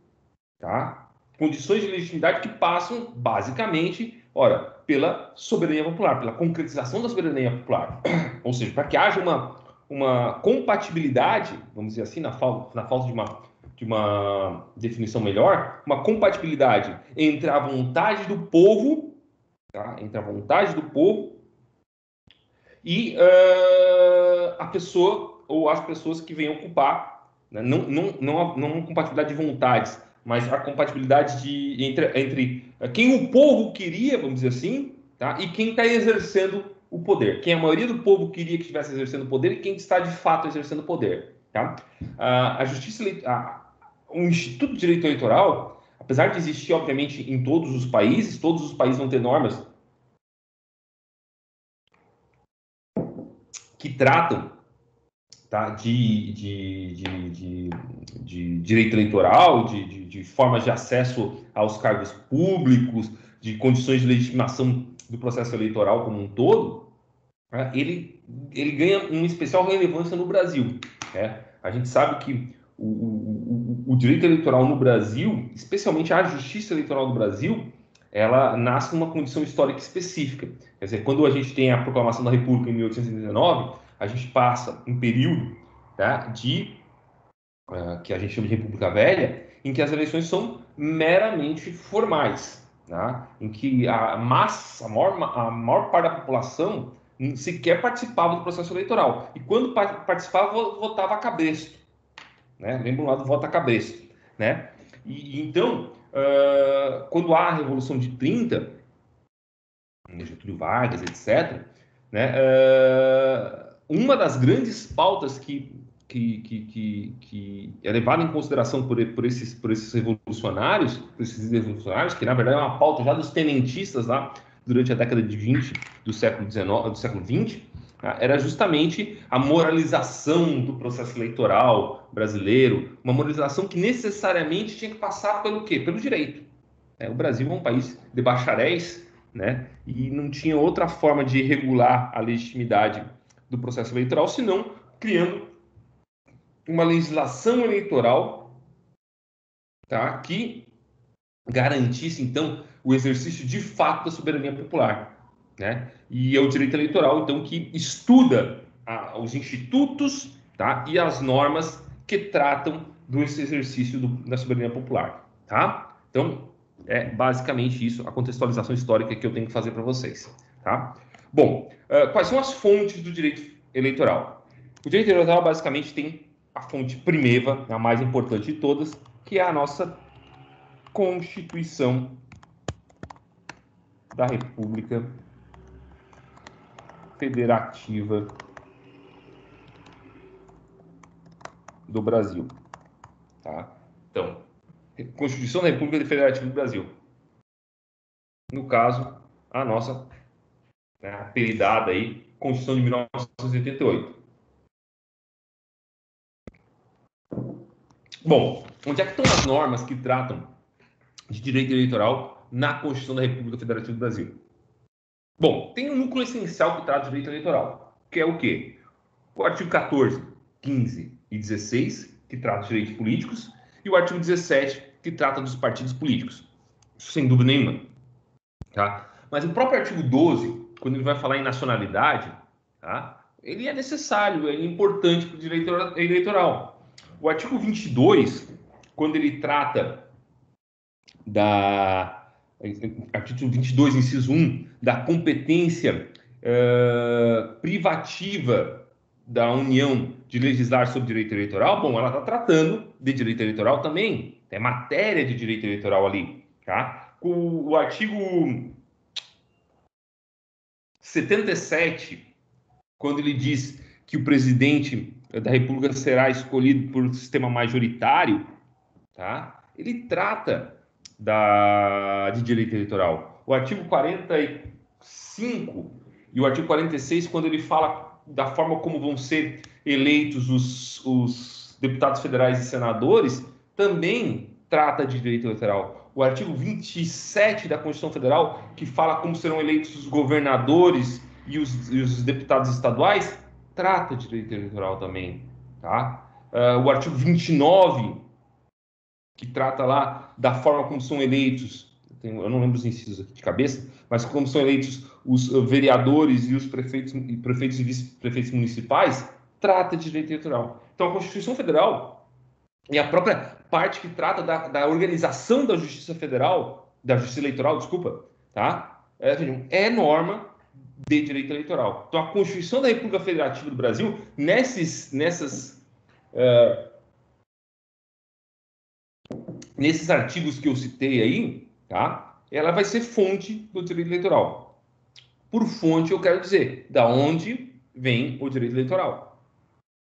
Tá? Condições de legitimidade que passam, basicamente, pela soberania popular, pela concretização da soberania popular. Ou seja, para que haja uma compatibilidade, vamos dizer assim, na falta de uma definição melhor, uma compatibilidade entre a vontade do povo, tá? Entre a vontade do povo e a pessoa ou as pessoas que vêm ocupar, né? Não uma compatibilidade de vontades, mas a compatibilidade entre quem o povo queria, vamos dizer assim, tá? E quem está exercendo o poder. Quem a maioria do povo queria que estivesse exercendo o poder e quem está de fato exercendo o poder. Tá? A justiça, o Instituto de Direito Eleitoral, apesar de existir, obviamente, em todos os países vão ter normas que tratam, tá, de direito eleitoral, de formas de acesso aos cargos públicos, de condições de legitimação do processo eleitoral como um todo, né, ele ganha uma especial relevância no Brasil. Né? A gente sabe que o direito eleitoral no Brasil, especialmente a justiça eleitoral do Brasil, ela nasce numa condição histórica específica. Quer dizer, quando a gente tem a proclamação da República em 1889, a gente passa um período, tá, que a gente chama de República Velha, em que as eleições são meramente formais, tá? Em que a maior parte da população sequer participava do processo eleitoral. E quando participava, votava a cabresto. Né? Lembram lá do voto a cabresto. Né? Então, quando há a Revolução de 30, Getúlio Vargas, etc., né, uma das grandes pautas que é levada em consideração por esses revolucionários, que na verdade é uma pauta já dos tenentistas lá durante a década de 20 do século XX, era justamente a moralização do processo eleitoral brasileiro, uma moralização que necessariamente tinha que passar pelo quê? Pelo direito. O Brasil é um país de bacharéis, né? E não tinha outra forma de regular a legitimidade do processo eleitoral, senão criando uma legislação eleitoral, tá, que garantisse, então, o exercício de fato da soberania popular. Né? E é o direito eleitoral, então, que estuda os institutos, tá, e as normas que tratam desse exercício da soberania popular. Tá? Então, é basicamente isso, a contextualização histórica que eu tenho que fazer para vocês. Tá? Bom, quais são as fontes do direito eleitoral? O direito eleitoral basicamente tem a fonte primeva, a mais importante de todas, que é a nossa Constituição da República Federativa do Brasil. Tá? Então, Constituição da República Federativa do Brasil. No caso, a nossa, né, apelidada aí, Constituição de 1988. Bom, onde é que estão as normas que tratam de direito eleitoral na Constituição da República Federativa do Brasil? Bom, tem um núcleo essencial que trata de direito eleitoral, que é o quê? O artigo 14, 15 e 16, que trata de direitos políticos, e o artigo 17, que trata dos partidos políticos. Isso sem dúvida nenhuma. Tá? Mas o próprio artigo 12, quando ele vai falar em nacionalidade, tá, ele é necessário, é importante para o direito eleitoral. O artigo 22, quando ele trata artigo 22, inciso 1, da competência privativa da União de legislar sobre direito eleitoral, bom, ela está tratando de direito eleitoral também, é matéria de direito eleitoral ali, tá? O artigo 77, quando ele diz que o presidente da República será escolhido por sistema majoritário, tá? Ele trata de direito eleitoral. O artigo 45 e o artigo 46, quando ele fala da forma como vão ser eleitos os deputados federais e senadores, também trata de direito eleitoral. O artigo 27 da Constituição Federal, que fala como serão eleitos os governadores e os deputados estaduais, trata de direito eleitoral também, tá? O artigo 29, que trata lá da forma como são eleitos, eu não lembro os incisos aqui de cabeça, mas como são eleitos os vereadores e os prefeitos e vice-prefeitos municipais, trata de direito eleitoral. Então, a Constituição Federal e a própria parte que trata da organização da Justiça Federal, da Justiça Eleitoral, desculpa, tá? É norma de direito eleitoral. Então, a Constituição da República Federativa do Brasil, nesses artigos que eu citei aí, tá? Ela vai ser fonte do direito eleitoral. Por fonte, eu quero dizer, da onde vem o direito eleitoral.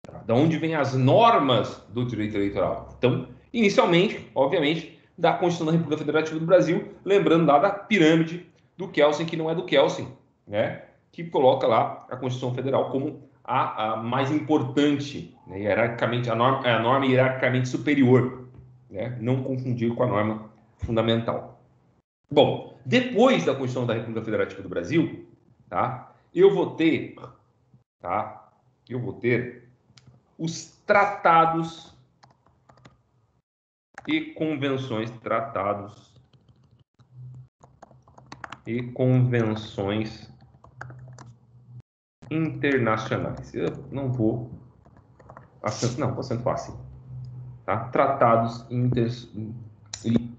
Tá? Da onde vêm as normas do direito eleitoral. Então, inicialmente, obviamente, da Constituição da República Federativa do Brasil, lembrando lá da pirâmide do Kelsen, que não é do Kelsen, né? Que coloca lá a Constituição Federal como a mais importante, né? Hierarquicamente, a norma hierarquicamente superior, né? Não confundir com a norma fundamental. Bom, depois da Constituição da República Federativa do Brasil, tá? Eu vou ter os tratados e convenções, internacionais. Eu não vou vou acentuar assim, tá? Tratados e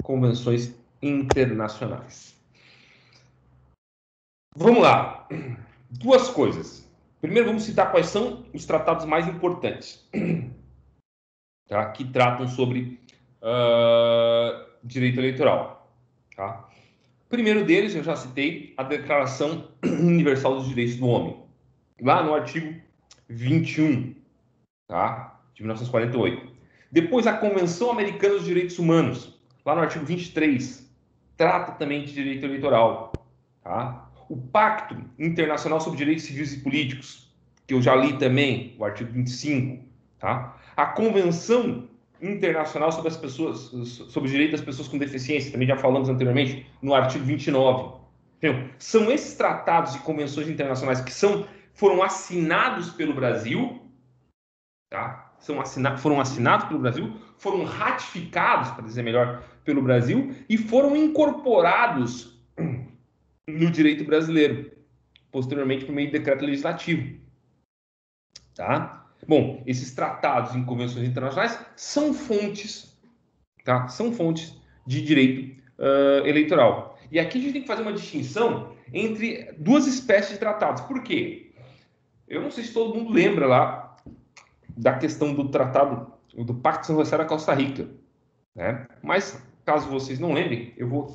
convenções internacionais. Vamos lá. Duas coisas. Primeiro, vamos citar quais são os tratados mais importantes, tá? Que tratam sobre direito eleitoral. Tá? O primeiro deles, eu já citei, a Declaração Universal dos Direitos do Homem, lá no artigo 21, tá? De 1948. Depois, a Convenção Americana dos Direitos Humanos, lá no artigo 23, trata também de direito eleitoral. Tá? O Pacto Internacional sobre Direitos Civis e Políticos, que eu já li também, o artigo 25. Tá? A Convenção Internacional sobre sobre o direito das pessoas com deficiência, também já falamos anteriormente, no artigo 29. Então, são esses tratados e convenções internacionais que foram assinados pelo Brasil, tá? Foram assinados pelo Brasil, foram ratificados, para dizer melhor, pelo Brasil e foram incorporados no direito brasileiro, posteriormente por meio de decreto legislativo. Tá? Bom, esses tratados e convenções internacionais são fontes, tá? São fontes de direito eleitoral. E aqui a gente tem que fazer uma distinção entre duas espécies de tratados. Por quê? Eu não sei se todo mundo lembra lá da questão do tratado, do Pacto de São José da Costa Rica, né? Mas, caso vocês não lembrem, ou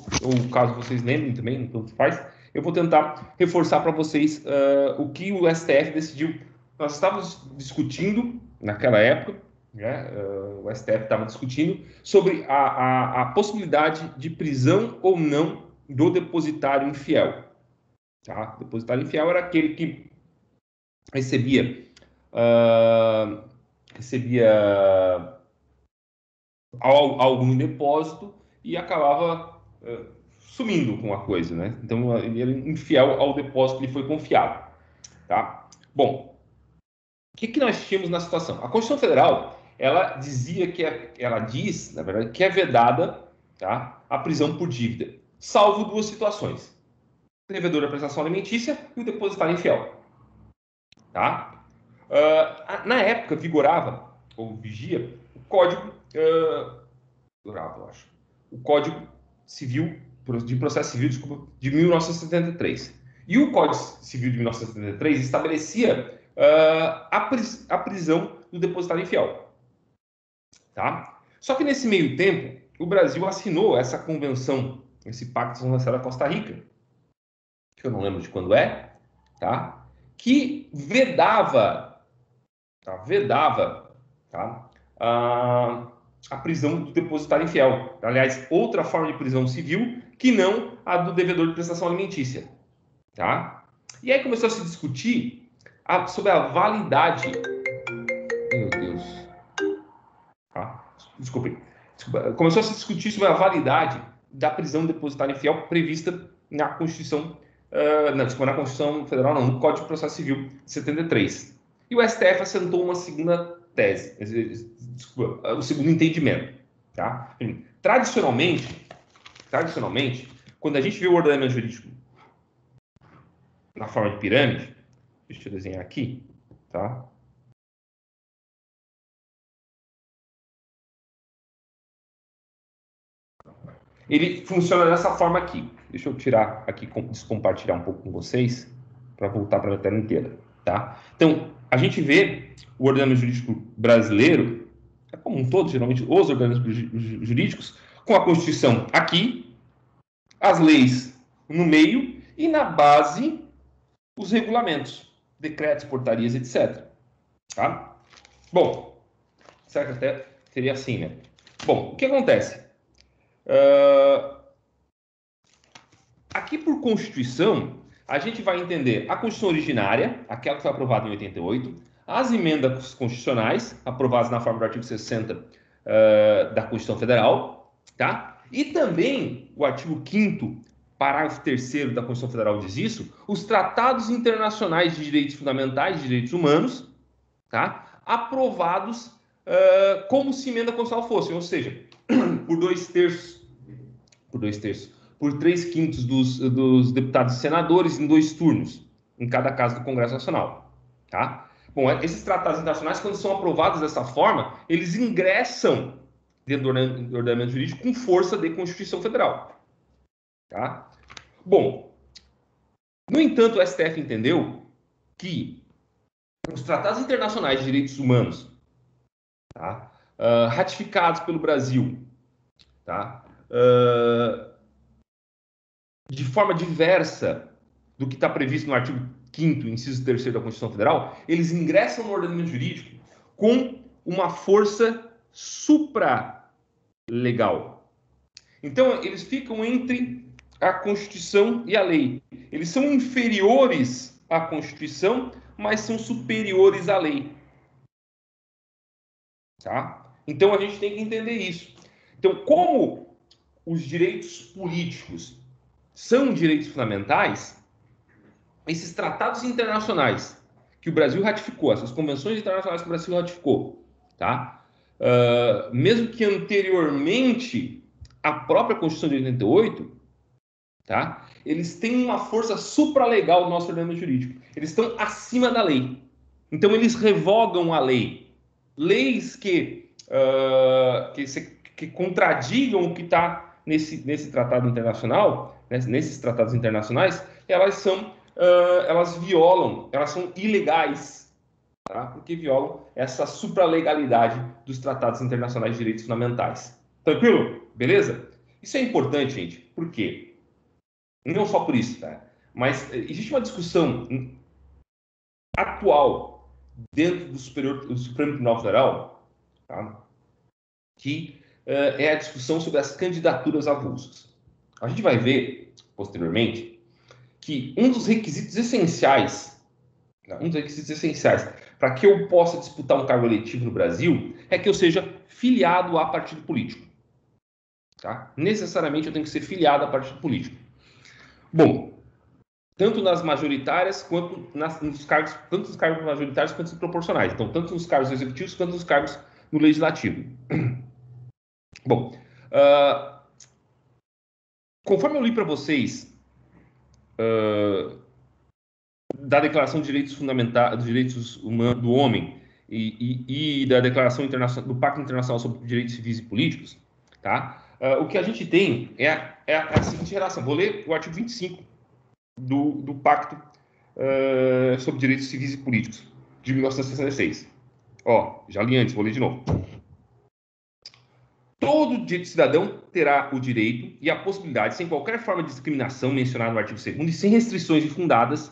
caso vocês lembrem também, tanto faz, eu vou tentar reforçar para vocês o que o STF decidiu. Nós estávamos discutindo, naquela época, né, o STF estava discutindo sobre a possibilidade de prisão ou não do depositário infiel. Tá? O depositário infiel era aquele que recebia algo no depósito e acabava sumindo com a coisa, né? Então, ele era infiel ao depósito que lhe foi confiado, tá? Bom, o que nós tínhamos na situação? A Constituição Federal, ela diz, na verdade, que é vedada, tá, a prisão por dívida, salvo duas situações: o devedor da prestação alimentícia e o depositário infiel, tá? Na época, vigorava, ou vigia, o Código... vigorava, eu acho. o Código Civil, de Processo Civil, desculpa, de 1973. E o Código Civil de 1973 estabelecia a prisão do depositário infiel. Tá? Só que nesse meio tempo, o Brasil assinou essa convenção, esse Pacto de São José da Costa Rica, que eu não lembro de quando é, tá? Que vedava tá? A prisão do depositário infiel. Aliás, outra forma de prisão civil que não a do devedor de prestação alimentícia. Tá? E aí começou a se discutir sobre a validade. Meu Deus. Tá? Desculpa. Começou a se discutir sobre a validade da prisão do depositário infiel prevista na Constituição, na Constituição Federal, não, no Código de Processo Civil de 73. E o STF assentou uma segunda tese, desculpa, o segundo entendimento. Tá? Tradicionalmente, quando a gente vê o ordenamento jurídico na forma de pirâmide, deixa eu desenhar aqui, tá? Ele funciona dessa forma aqui. Deixa eu tirar aqui, descompartilhar um pouco com vocês, para voltar para a tela inteira, tá? Então, a gente vê o ordenamento jurídico brasileiro, como um todo, geralmente, os ordenamentos jurídicos, com a Constituição aqui, as leis no meio e na base os regulamentos, decretos, portarias, etc. Tá? Bom, será que até seria assim, né? Bom, o que acontece? Aqui por Constituição, a gente vai entender a Constituição originária, aquela que foi aprovada em 88, as emendas constitucionais, aprovadas na forma do artigo 60 da Constituição Federal, tá? E também o artigo 5º, parágrafo 3º da Constituição Federal diz isso, os tratados internacionais de direitos fundamentais, de direitos humanos, tá? Aprovados como se emenda constitucional fosse, ou seja, por 2/3, por 3/5 dos deputados e senadores em 2 turnos, em cada casa do Congresso Nacional. Tá? Bom, esses tratados internacionais, quando são aprovados dessa forma, eles ingressam dentro do ordenamento jurídico com força de Constituição Federal. Tá? Bom, no entanto, o STF entendeu que os tratados internacionais de direitos humanos, tá? Ratificados pelo Brasil, tá? De forma diversa do que está previsto no artigo 5º, inciso 3º da Constituição Federal, eles ingressam no ordenamento jurídico com uma força supralegal. Então, eles ficam entre a Constituição e a lei. Eles são inferiores à Constituição, mas são superiores à lei. Tá? Então, a gente tem que entender isso. Então, como os direitos políticos são direitos fundamentais, esses tratados internacionais que o Brasil ratificou, essas convenções internacionais que o Brasil ratificou, tá? Mesmo que anteriormente à própria Constituição de 88, tá? Eles têm uma força supralegal no nosso ordenamento jurídico. Eles estão acima da lei. Então, eles revogam a lei. Leis que contradigam o que está nesse tratado internacional, nesses tratados internacionais, elas violam, elas são ilegais, tá? Porque violam essa supralegalidade dos tratados internacionais de direitos fundamentais. Tranquilo? Beleza? Isso é importante, gente. Por quê? Não só por isso, tá? Mas existe uma discussão atual dentro do Supremo Tribunal Federal, tá? Que é a discussão sobre as candidaturas avulsas. A gente vai ver, posteriormente, que um dos requisitos essenciais para que eu possa disputar um cargo eletivo no Brasil é que eu seja filiado a partido político. Tá? Necessariamente eu tenho que ser filiado a partido político. Bom, tanto nas majoritárias quanto nos cargos, tanto nos cargos majoritários quanto nos proporcionais. Então, tanto nos cargos executivos quanto nos cargos no legislativo. Bom, conforme eu li para vocês da Declaração de Direitos Fundamentais, dos Direitos Humanos do Homem e da Declaração Internacional, do Pacto Internacional sobre Direitos Civis e Políticos, tá? o que a gente tem é a seguinte relação. Vou ler o artigo 25 do Pacto sobre Direitos Civis e Políticos, de 1966. Ó, já li antes, vou ler de novo. Todo direito cidadão terá o direito e a possibilidade, sem qualquer forma de discriminação mencionada no artigo 2º e sem restrições infundadas,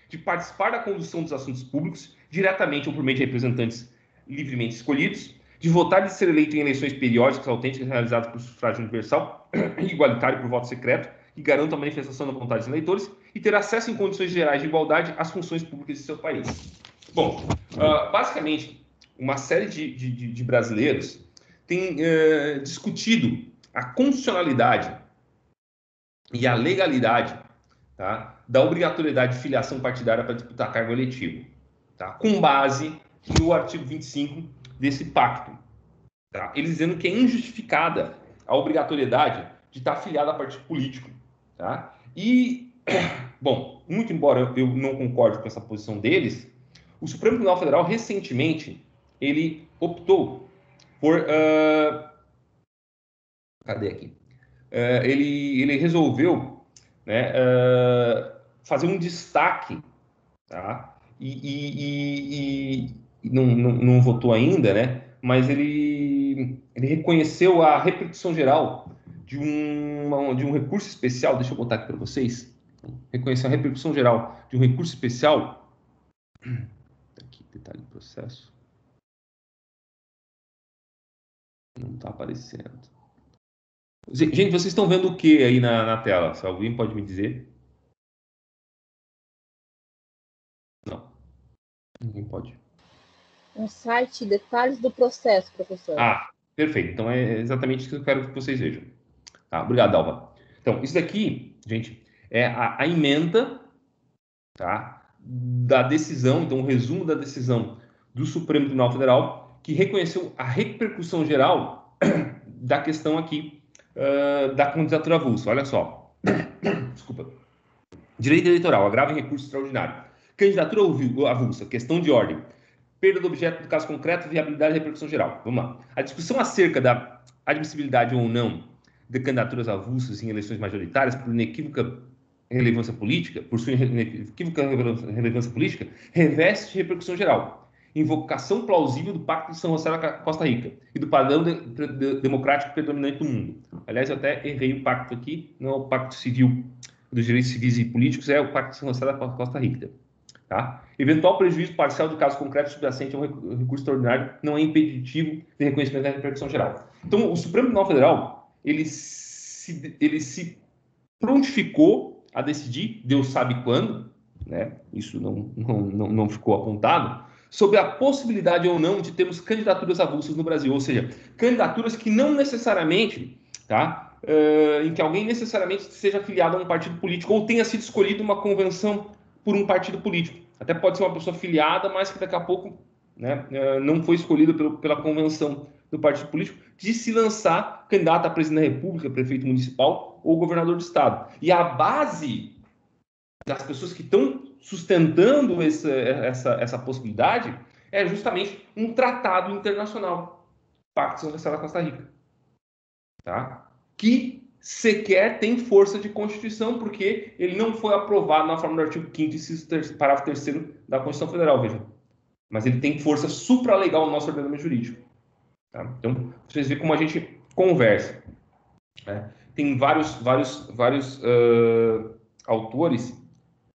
de participar da condução dos assuntos públicos, diretamente ou por meio de representantes livremente escolhidos, de votar e de ser eleito em eleições periódicas autênticas realizadas por sufrágio universal e igualitário por voto secreto, que garantam a manifestação da vontade dos eleitores, e ter acesso em condições gerais de igualdade às funções públicas de seu país. Bom, basicamente, uma série de brasileiros tem discutido a constitucionalidade e a legalidade, tá, da obrigatoriedade de filiação partidária para disputar cargo eletivo, tá, com base no artigo 25 desse pacto. Tá? Eles dizendo que é injustificada a obrigatoriedade de estar afiliado a partido político. Tá? E, bom, muito embora eu não concorde com essa posição deles, o Supremo Tribunal Federal, recentemente, ele optou por... cadê aqui? Ele resolveu, né, fazer um destaque, tá? E não votou ainda, né? Mas ele reconheceu a repercussão geral de um recurso especial. Deixa eu botar aqui para vocês. Reconheceu a repercussão geral de um recurso especial. Aqui, detalhe do processo. Não está aparecendo. Gente, vocês estão vendo o que aí na tela? Se alguém pode me dizer? Não. Ninguém pode. Um site, detalhes do processo, professor. Ah, perfeito. Então é exatamente isso que eu quero que vocês vejam. Ah, obrigado, Alva. Então, isso daqui, gente, é a ementa, tá, da decisão, então, o resumo da decisão do Supremo Tribunal Federal, que reconheceu a repercussão geral da questão aqui da candidatura avulsa. Olha só. Desculpa. Direito eleitoral, agravo em recurso extraordinário. Candidatura avulsa, questão de ordem. Perda do objeto do caso concreto, viabilidade e repercussão geral. Vamos lá. A discussão acerca da admissibilidade ou não de candidaturas avulsas em eleições majoritárias por inequívoca relevância política, por sua inequívoca relevância política, reveste repercussão geral. Invocação plausível do Pacto de São José da Costa Rica e do padrão democrático predominante do mundo. Aliás, eu até errei o pacto aqui, não é o Pacto Civil dos Direitos Civis e Políticos, é o Pacto de São José da Costa Rica. Tá? Eventual prejuízo parcial de caso concreto subjacente a um recurso extraordinário não é impeditivo de reconhecimento da repercussão geral. Então, o Supremo Tribunal Federal, ele se prontificou a decidir, Deus sabe quando, né? Isso não ficou apontado, sobre a possibilidade ou não de termos candidaturas avulsas no Brasil, ou seja, candidaturas que não necessariamente, tá? Em que alguém necessariamente seja afiliado a um partido político ou tenha sido escolhido uma convenção por um partido político. Até pode ser uma pessoa filiada, mas que daqui a pouco, né, não foi escolhida pela convenção do partido político, de se lançar candidato a presidente da República, prefeito municipal ou governador do estado. E a base das pessoas que estão sustentando essa possibilidade é justamente um tratado internacional, Pacto de São José da Costa Rica, tá? Que sequer tem força de Constituição, porque ele não foi aprovado na forma do artigo 5º e parágrafo 3º da Constituição Federal, vejam. Mas ele tem força supralegal no nosso ordenamento jurídico. Tá? Então, vocês veem como a gente conversa. Né? Tem vários autores,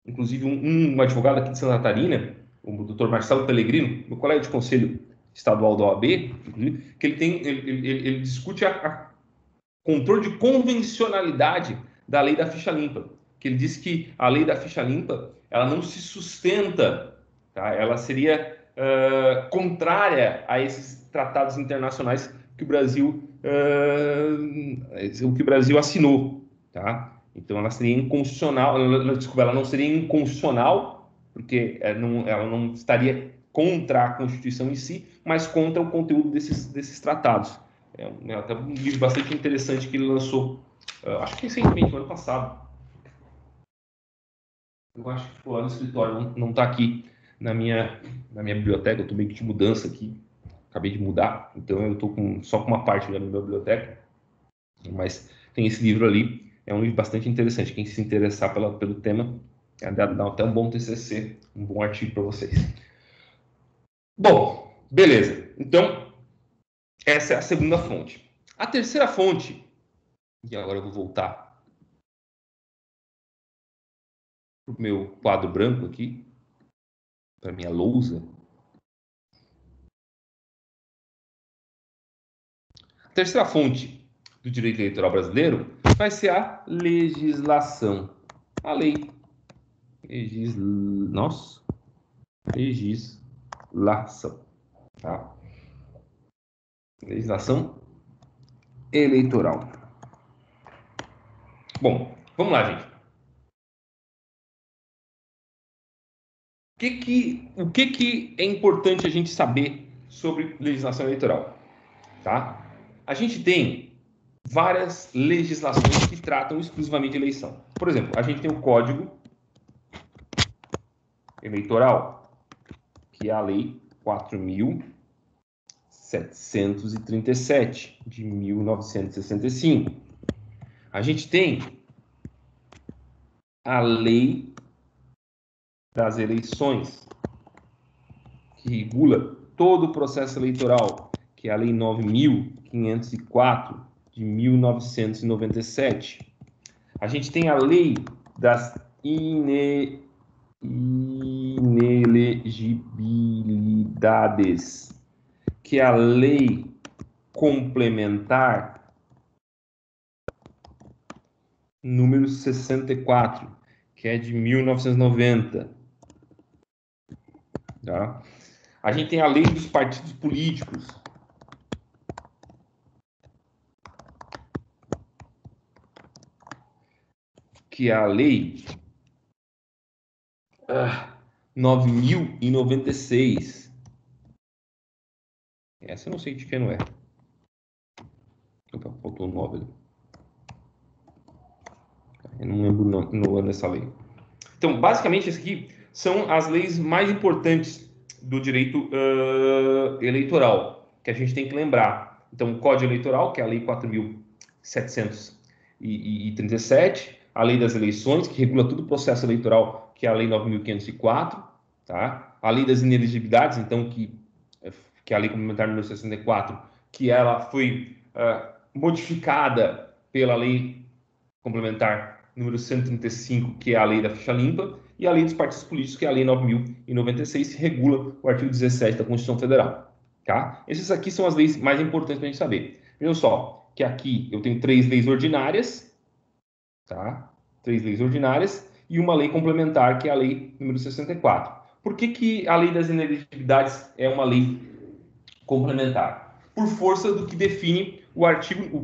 inclusive um advogado aqui de Santa Catarina, o Dr. Marcelo Pellegrino, meu colega de conselho estadual da OAB, inclusive, que ele discute a controle de convencionalidade da lei da ficha limpa, que ele diz que a lei da ficha limpa ela não se sustenta, tá? Ela seria contrária a esses tratados internacionais que o Brasil assinou, tá? Então ela seria inconstitucional, ela não seria inconstitucional, porque ela não estaria contra a Constituição em si, mas contra o conteúdo desses tratados. É até um livro bastante interessante que ele lançou, acho que recentemente, no ano passado. Eu acho que ficou lá no escritório, não está aqui na minha biblioteca. Eu estou meio que de mudança aqui, acabei de mudar, então eu estou só com uma parte da minha biblioteca. Mas tem esse livro ali, é um livro bastante interessante. Quem se interessar pelo tema, dá até um bom TCC, um bom artigo para vocês. Bom, beleza. Então, essa é a segunda fonte. A terceira fonte, e agora eu vou voltar para o meu quadro branco aqui, para minha lousa. A terceira fonte do direito eleitoral brasileiro vai ser a legislação. A lei. Legislação. Tá? Legislação eleitoral. Bom, vamos lá, gente. O que é importante a gente saber sobre legislação eleitoral? Tá? A gente tem várias legislações que tratam exclusivamente de eleição. Por exemplo, a gente tem o Código Eleitoral, que é a Lei 4.737 de 1965. A gente tem a Lei das Eleições, que regula todo o processo eleitoral, que é a Lei 9.504 de 1997. A gente tem a Lei das Inelegibilidades, que é a Lei Complementar número 64, que é de 1990. Tá? A gente tem a Lei dos Partidos Políticos, que é a Lei 9.096. Essa eu não sei de que ano é. Opa, faltou um 9 ali. Eu não lembro no ano dessa lei. Então, basicamente, essas aqui são as leis mais importantes do direito eleitoral, que a gente tem que lembrar. Então, o Código Eleitoral, que é a Lei 4.737, a Lei das Eleições, que regula todo o processo eleitoral, que é a Lei 9.504, tá? A Lei das Inelegibilidades, então, que é a Lei Complementar número 64, que ela foi modificada pela Lei Complementar número 135, que é a Lei da Ficha Limpa, e a Lei dos Partidos Políticos, que é a Lei 9.096, que regula o artigo 17 da Constituição Federal. Tá? Essas aqui são as leis mais importantes para a gente saber. Vejam só, que aqui eu tenho 3 leis ordinárias, tá? 3 leis ordinárias, e uma lei complementar, que é a Lei número 64. Por que a Lei das Inelegibilidades é uma lei complementar? Por força do que define o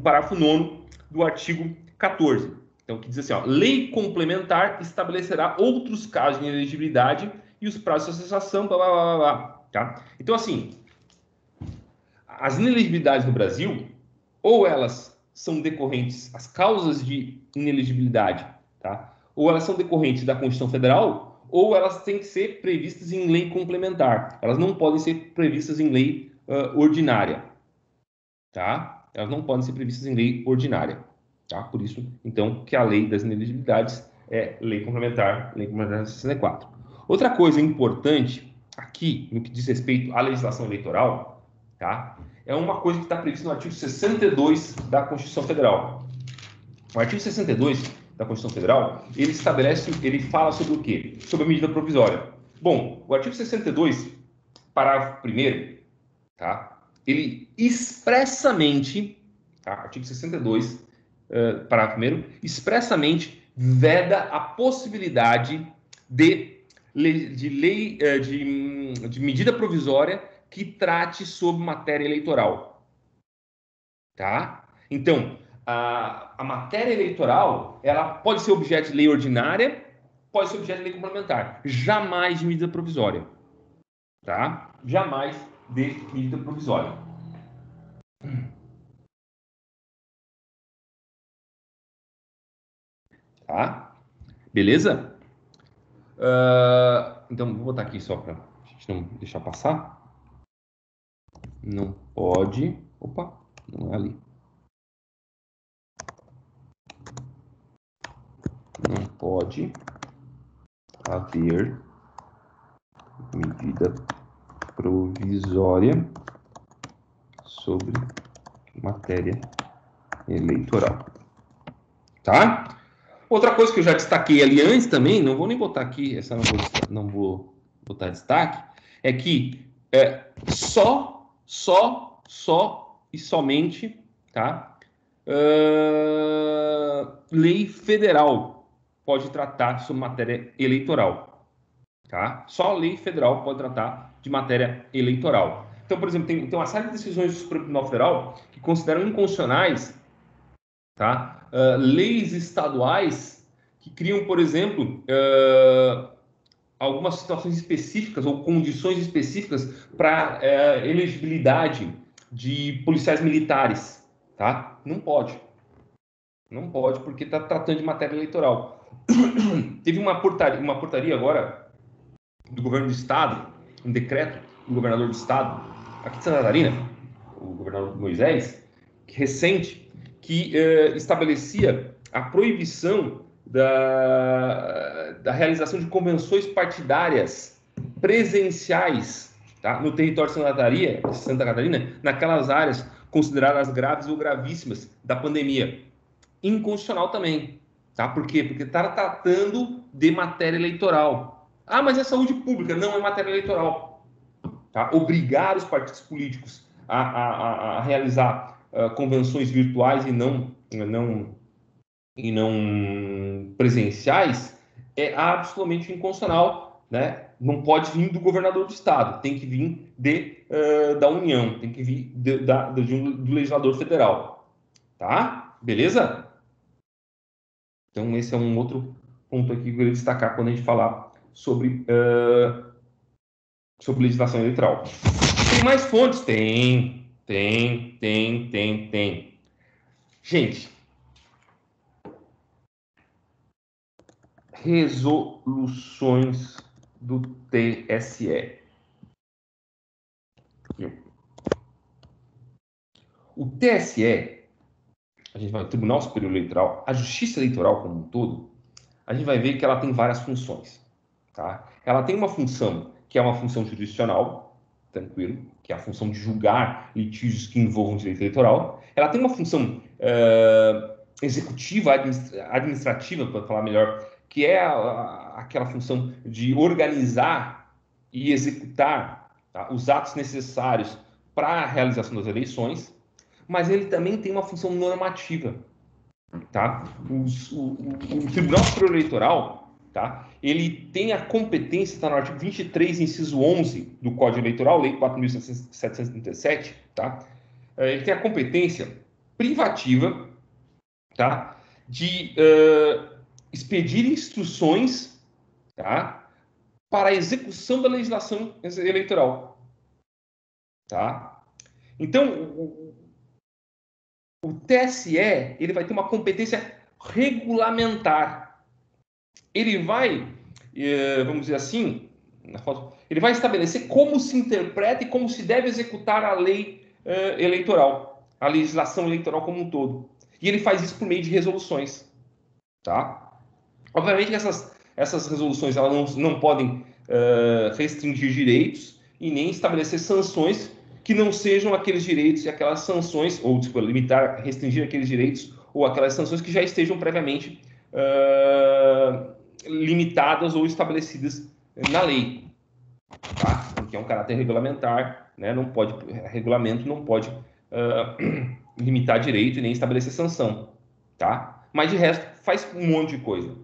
parágrafo 9º do artigo 14. Então, que diz assim, ó, lei complementar estabelecerá outros casos de inelegibilidade e os prazos de cessação, blá, blá, blá, blá, tá? Então, assim, as inelegibilidades no Brasil, ou elas são decorrentes, as causas de inelegibilidade, tá? Ou elas são decorrentes da Constituição Federal, ou elas têm que ser previstas em lei complementar. Elas não podem ser previstas em lei ordinária, tá? Elas não podem ser previstas em lei ordinária, tá? Por isso, então, que a lei das inelegibilidades é lei complementar 64. Outra coisa importante aqui, no que diz respeito à legislação eleitoral, tá? É uma coisa que está prevista no artigo 62 da Constituição Federal. O artigo 62 da Constituição Federal, ele fala sobre o quê? Sobre a medida provisória. Bom, o artigo 62, parágrafo 1º, tá? Ele expressamente, tá? Artigo 62, parágrafo 1º, expressamente veda a possibilidade de medida provisória que trate sobre matéria eleitoral, tá? Então, a matéria eleitoral, ela pode ser objeto de lei ordinária, pode ser objeto de lei complementar, jamais de medida provisória, tá? Jamais de medida provisória. Tá? Beleza? Então, vou botar aqui só para a gente não deixar passar. Não pode. Opa, não é ali. pode haver medida provisória sobre matéria eleitoral. Tá? Outra coisa que eu já destaquei ali antes também, não vou nem botar aqui, essa não vou botar destaque, é que só e somente, tá? Lei federal pode tratar sobre matéria eleitoral, tá? Só a lei federal pode tratar de matéria eleitoral. Então, por exemplo, tem uma série de decisões do Supremo Tribunal Federal que consideram inconstitucionais, tá? Leis estaduais que criam, por exemplo, algumas situações específicas ou condições específicas para elegibilidade de policiais militares, tá? Não pode. Não pode, porque está tratando de matéria eleitoral. Teve uma portaria agora do governo do estado, um decreto do governador do estado, aqui de Santa Catarina, o governador Moisés, recente, que estabelecia a proibição da realização de convenções partidárias presenciais, tá, no território de Santa Catarina, naquelas áreas consideradas graves ou gravíssimas da pandemia. Inconstitucional também, tá? Por quê? Porque está tratando de matéria eleitoral. Ah, mas é saúde pública, não é matéria eleitoral. Tá? Obrigar os partidos políticos a realizar convenções virtuais e não presenciais é absolutamente inconstitucional, né? Não pode vir do governador do estado, tem que vir da União, tem que vir do legislador federal, tá? Beleza? Então esse é um outro ponto aqui que eu queria destacar quando a gente falar sobre legislação eleitoral. Tem mais fontes? Tem. Gente, resoluções do TSE. O TSE, a gente vai ao Tribunal Superior Eleitoral, a Justiça Eleitoral como um todo, a gente vai ver que ela tem várias funções, tá? Ela tem uma função que é uma função jurisdicional, tranquilo, que é a função de julgar litígios que envolvam direito eleitoral. Ela tem uma função executiva, administrativa, para falar melhor, que é aquela função de organizar e executar, tá, os atos necessários para a realização das eleições, mas ele também tem uma função normativa, tá? O Tribunal Superior Eleitoral, tá, ele tem a competência, está no artigo 23, inciso 11 do Código Eleitoral, Lei 4.737, tá? Ele tem a competência privativa, tá, de expedir instruções, tá, para a execução da legislação eleitoral, tá? Então, o TSE, ele vai ter uma competência regulamentar. Ele vai, vamos dizer assim, ele vai estabelecer como se interpreta e como se deve executar a lei eleitoral, a legislação eleitoral como um todo. E ele faz isso por meio de resoluções, tá? Obviamente que essas resoluções elas não podem restringir direitos e nem estabelecer sanções que não sejam aqueles direitos e aquelas sanções, ou desculpa, limitar, restringir aqueles direitos ou aquelas sanções que já estejam previamente limitadas ou estabelecidas na lei, tá? Porque é um caráter regulamentar, né? Regulamento não pode limitar direito e nem estabelecer sanção, tá? Mas de resto faz um monte de coisa.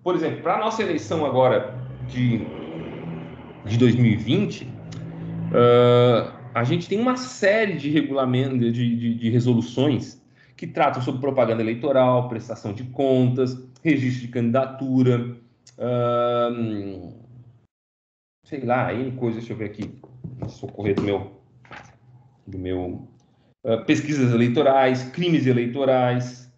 Por exemplo, para a nossa eleição agora de 2020, a gente tem uma série de regulamentos, de resoluções que tratam sobre propaganda eleitoral, prestação de contas, registro de candidatura, sei lá, N coisas, deixa eu ver aqui, socorrer do meu pesquisas eleitorais, crimes eleitorais,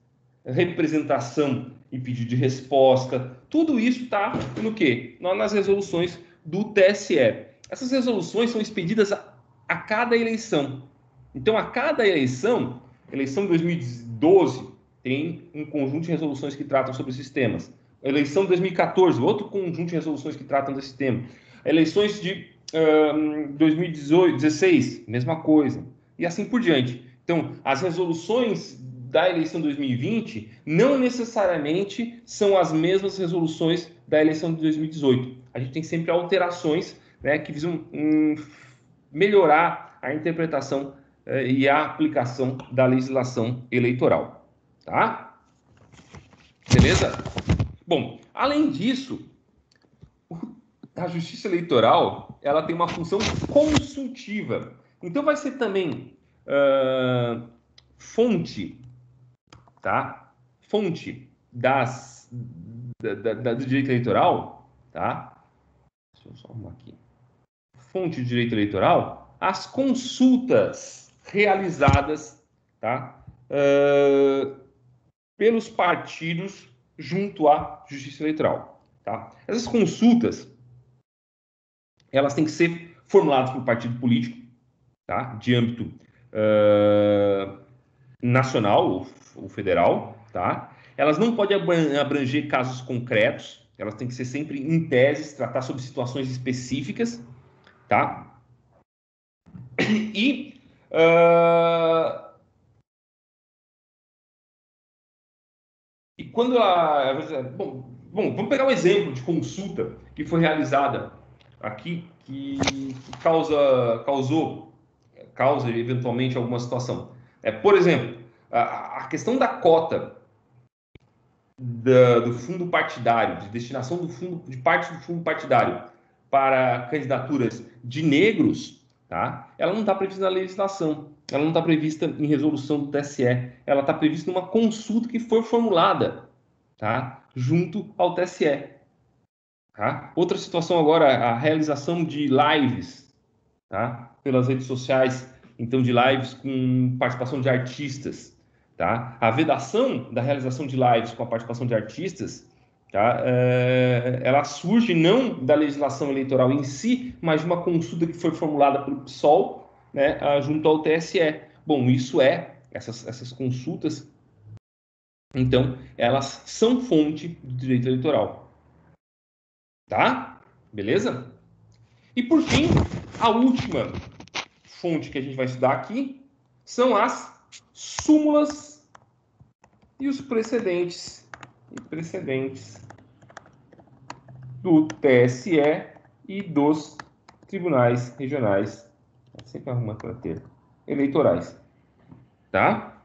representação e pedido de resposta, tudo isso está no quê? Nas resoluções do TSE. Essas resoluções são expedidas a cada eleição. Então, a cada eleição de 2012, tem um conjunto de resoluções que tratam sobre esses temas. eleição de 2014, outro conjunto de resoluções que tratam desse tema. Eleições de 2016, mesma coisa. E assim por diante. Então, as resoluções da eleição de 2020 não necessariamente são as mesmas resoluções da eleição de 2018. A gente tem sempre alterações, né, que visam melhorar a interpretação e a aplicação da legislação eleitoral. Tá? Beleza? Bom, além disso, a Justiça Eleitoral ela tem uma função consultiva. Então, vai ser também fonte, tá? Fonte do direito eleitoral, tá? Deixa eu só arrumar aqui. Fonte de direito eleitoral, as consultas realizadas, tá? Pelos partidos junto à Justiça Eleitoral, tá? Essas consultas, elas têm que ser formuladas por partido político, tá? De âmbito nacional ou federal, tá? Elas não podem abranger casos concretos, elas têm que ser sempre em teses, tratar sobre situações específicas, tá? E quando bom, vamos pegar um exemplo de consulta que foi realizada aqui que causa eventualmente alguma situação. Por exemplo, a questão da cota do fundo partidário, de destinação de parte do fundo partidário para candidaturas de negros, tá? Ela não está prevista na legislação, ela não está prevista em resolução do TSE, ela está prevista numa consulta que foi formulada, tá? Junto ao TSE. Tá? Outra situação agora, a realização de lives, tá? Pelas redes sociais, então de lives com participação de artistas, tá? A vedação da realização de lives com a participação de artistas, tá? Ela surge não da legislação eleitoral em si, mas de uma consulta que foi formulada pelo PSOL, né, junto ao TSE. Bom, essas consultas, então, elas são fonte do direito eleitoral. Tá? Beleza? E por fim, a última fonte que a gente vai estudar aqui são as súmulas e os precedentes do TSE e dos tribunais regionais, sempre arrumando para ter, eleitorais. Tá?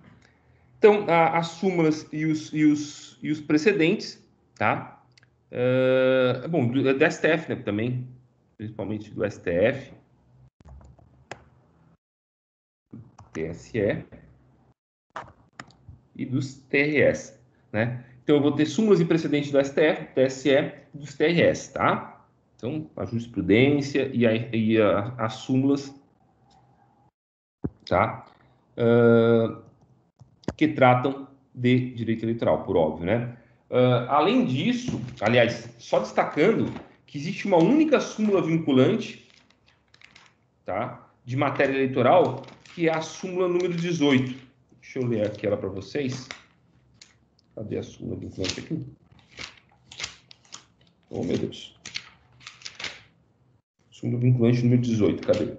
Então, as súmulas e os precedentes, tá? Bom, do STF, né, também, principalmente do STF, TSE e dos TRS, né? Então, eu vou ter súmulas e precedentes do STF, do TSE e dos TRS, tá? Então, a jurisprudência e as súmulas, tá? Que tratam de direito eleitoral, por óbvio, né? Além disso, aliás, só destacando que existe uma única súmula vinculante, tá, de matéria eleitoral, que é a súmula número 18. Deixa eu ler aqui ela para vocês. Cadê a súmula vinculante aqui? Oh, meu Deus. Súmula vinculante número 18, cadê?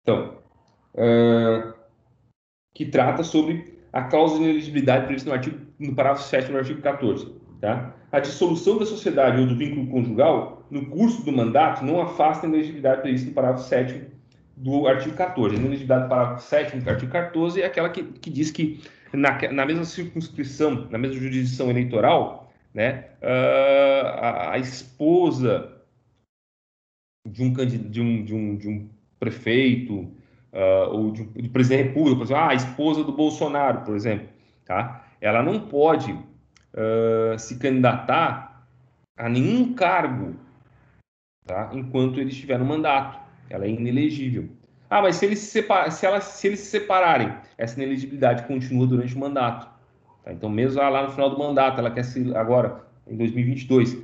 Então, que trata sobre a causa de inelegibilidade prevista no parágrafo 7º do artigo 14. Tá? A dissolução da sociedade ou do vínculo conjugal no curso do mandato não afasta a inelegibilidade prevista no parágrafo 7º do artigo 14. A inelegibilidade do parágrafo 7º do artigo 14 é aquela que diz que na mesma circunscrição, na mesma jurisdição eleitoral, né, a esposa de um prefeito ou de presidente da República, por exemplo, a esposa do Bolsonaro, por exemplo, tá? Ela não pode se candidatar a nenhum cargo, tá? Enquanto ele estiver no mandato. Ela é inelegível. Mas se eles se separarem, essa inelegibilidade continua durante o mandato. Tá? Então, mesmo lá no final do mandato, ela quer se agora, em 2022,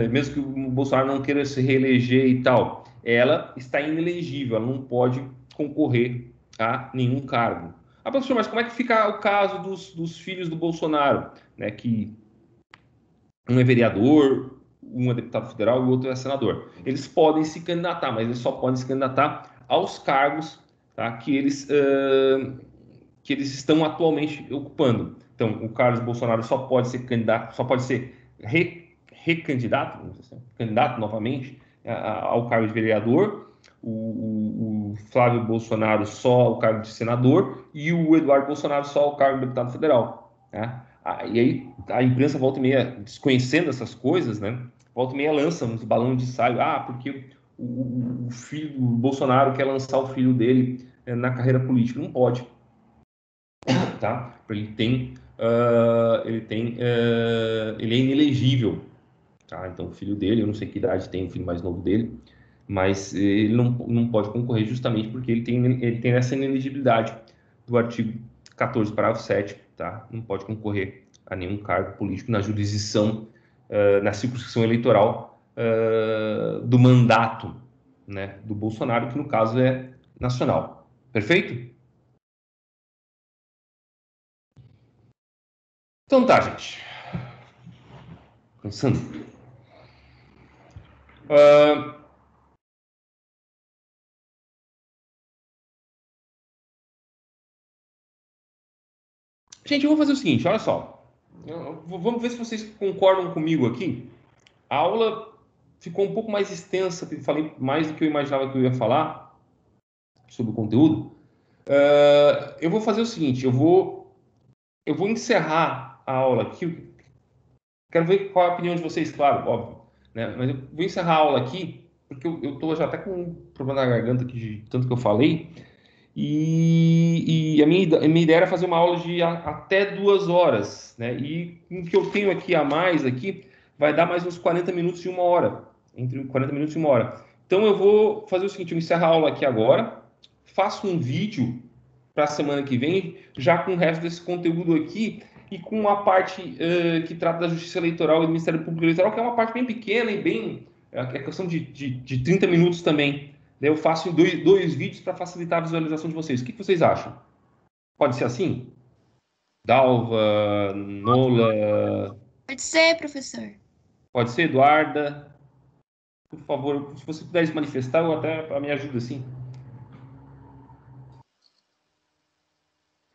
mesmo que o Bolsonaro não queira se reeleger e tal, ela está inelegível, ela não pode concorrer a nenhum cargo. Professor, mas como é que fica o caso dos filhos do Bolsonaro, né, que um é vereador, um é deputado federal e o outro é senador. Eles podem se candidatar, mas eles só podem se candidatar aos cargos, tá, que eles estão atualmente ocupando. Então, o Carlos Bolsonaro só pode ser candidato, só pode ser recandidato, candidato novamente ao cargo de vereador. O Flávio Bolsonaro só ao cargo de senador e o Eduardo Bolsonaro só ao cargo de deputado federal. Né? E aí a imprensa volta e meia, desconhecendo essas coisas, né? Volta e meia lança uns balões de ensaio. Porque o filho do Bolsonaro quer lançar o filho dele na carreira política. Não pode, tá? Ele é inelegível, tá? Então o filho dele, eu não sei que idade tem o filho mais novo dele, mas ele não pode concorrer justamente porque ele tem essa inelegibilidade do artigo 14, parágrafo 7, tá? Não pode concorrer a nenhum cargo político na jurisdição, na circunscrição eleitoral do mandato, né, do Bolsonaro, que no caso é nacional. Perfeito? Então tá, gente. Pensando. Gente, eu vou fazer o seguinte, olha só. Vamos ver se vocês concordam comigo aqui. A aula ficou um pouco mais extensa, falei mais do que eu imaginava que eu ia falar sobre o conteúdo. Eu vou fazer o seguinte, eu vou encerrar a aula aqui. Quero ver qual é a opinião de vocês, claro, óbvio. Né? Mas eu vou encerrar a aula aqui, porque eu estou já até com um problema na garganta aqui, de tanto que eu falei. E a minha ideia era fazer uma aula de até 2 horas, né? E o que eu tenho aqui a mais aqui vai dar mais uns 40 minutos e 1 hora, entre 40 minutos e 1 hora. Então eu vou fazer o seguinte, eu encerro a aula aqui agora, faço um vídeo para a semana que vem, já com o resto desse conteúdo aqui e com a parte que trata da Justiça Eleitoral e do Ministério Público Eleitoral, que é uma parte bem pequena e bem... É questão de 30 minutos também. Eu faço dois vídeos para facilitar a visualização de vocês. O que vocês acham? Pode ser assim? Dalva, Nola, Pode ser, professor. pode ser Eduarda? Por favor, se você puder se manifestar, eu até me ajuda assim.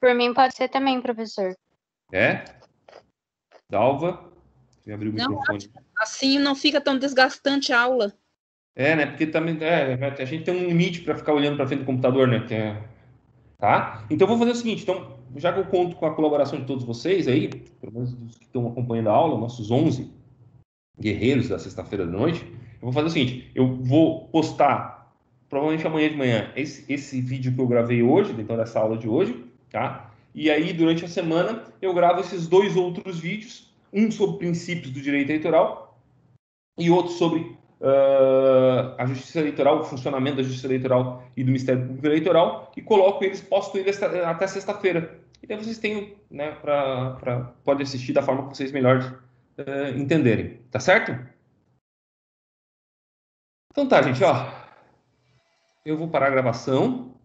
Por mim pode ser também, professor. É? Dalva? Deixa eu abrir o Não, microfone. assim não fica tão desgastante a aula. Né? Porque também a gente tem um limite para ficar olhando para frente do computador, né? Tá? Então, eu vou fazer o seguinte. Então, já que eu conto com a colaboração de todos vocês aí, pelo menos dos que estão acompanhando a aula, nossos 11 guerreiros da sexta-feira da noite, eu vou fazer o seguinte. Eu vou postar, provavelmente amanhã de manhã, esse vídeo que eu gravei hoje, então dessa aula de hoje, tá? E aí, durante a semana, eu gravo esses 2 outros vídeos, um sobre princípios do direito eleitoral e outro sobre a Justiça Eleitoral, o funcionamento da Justiça Eleitoral e do Ministério Público Eleitoral, e coloco eles, posto eles até sexta-feira. E daí vocês têm, né, pode assistir da forma que vocês melhor entenderem. Tá certo? Então tá, gente, ó. Eu vou parar a gravação.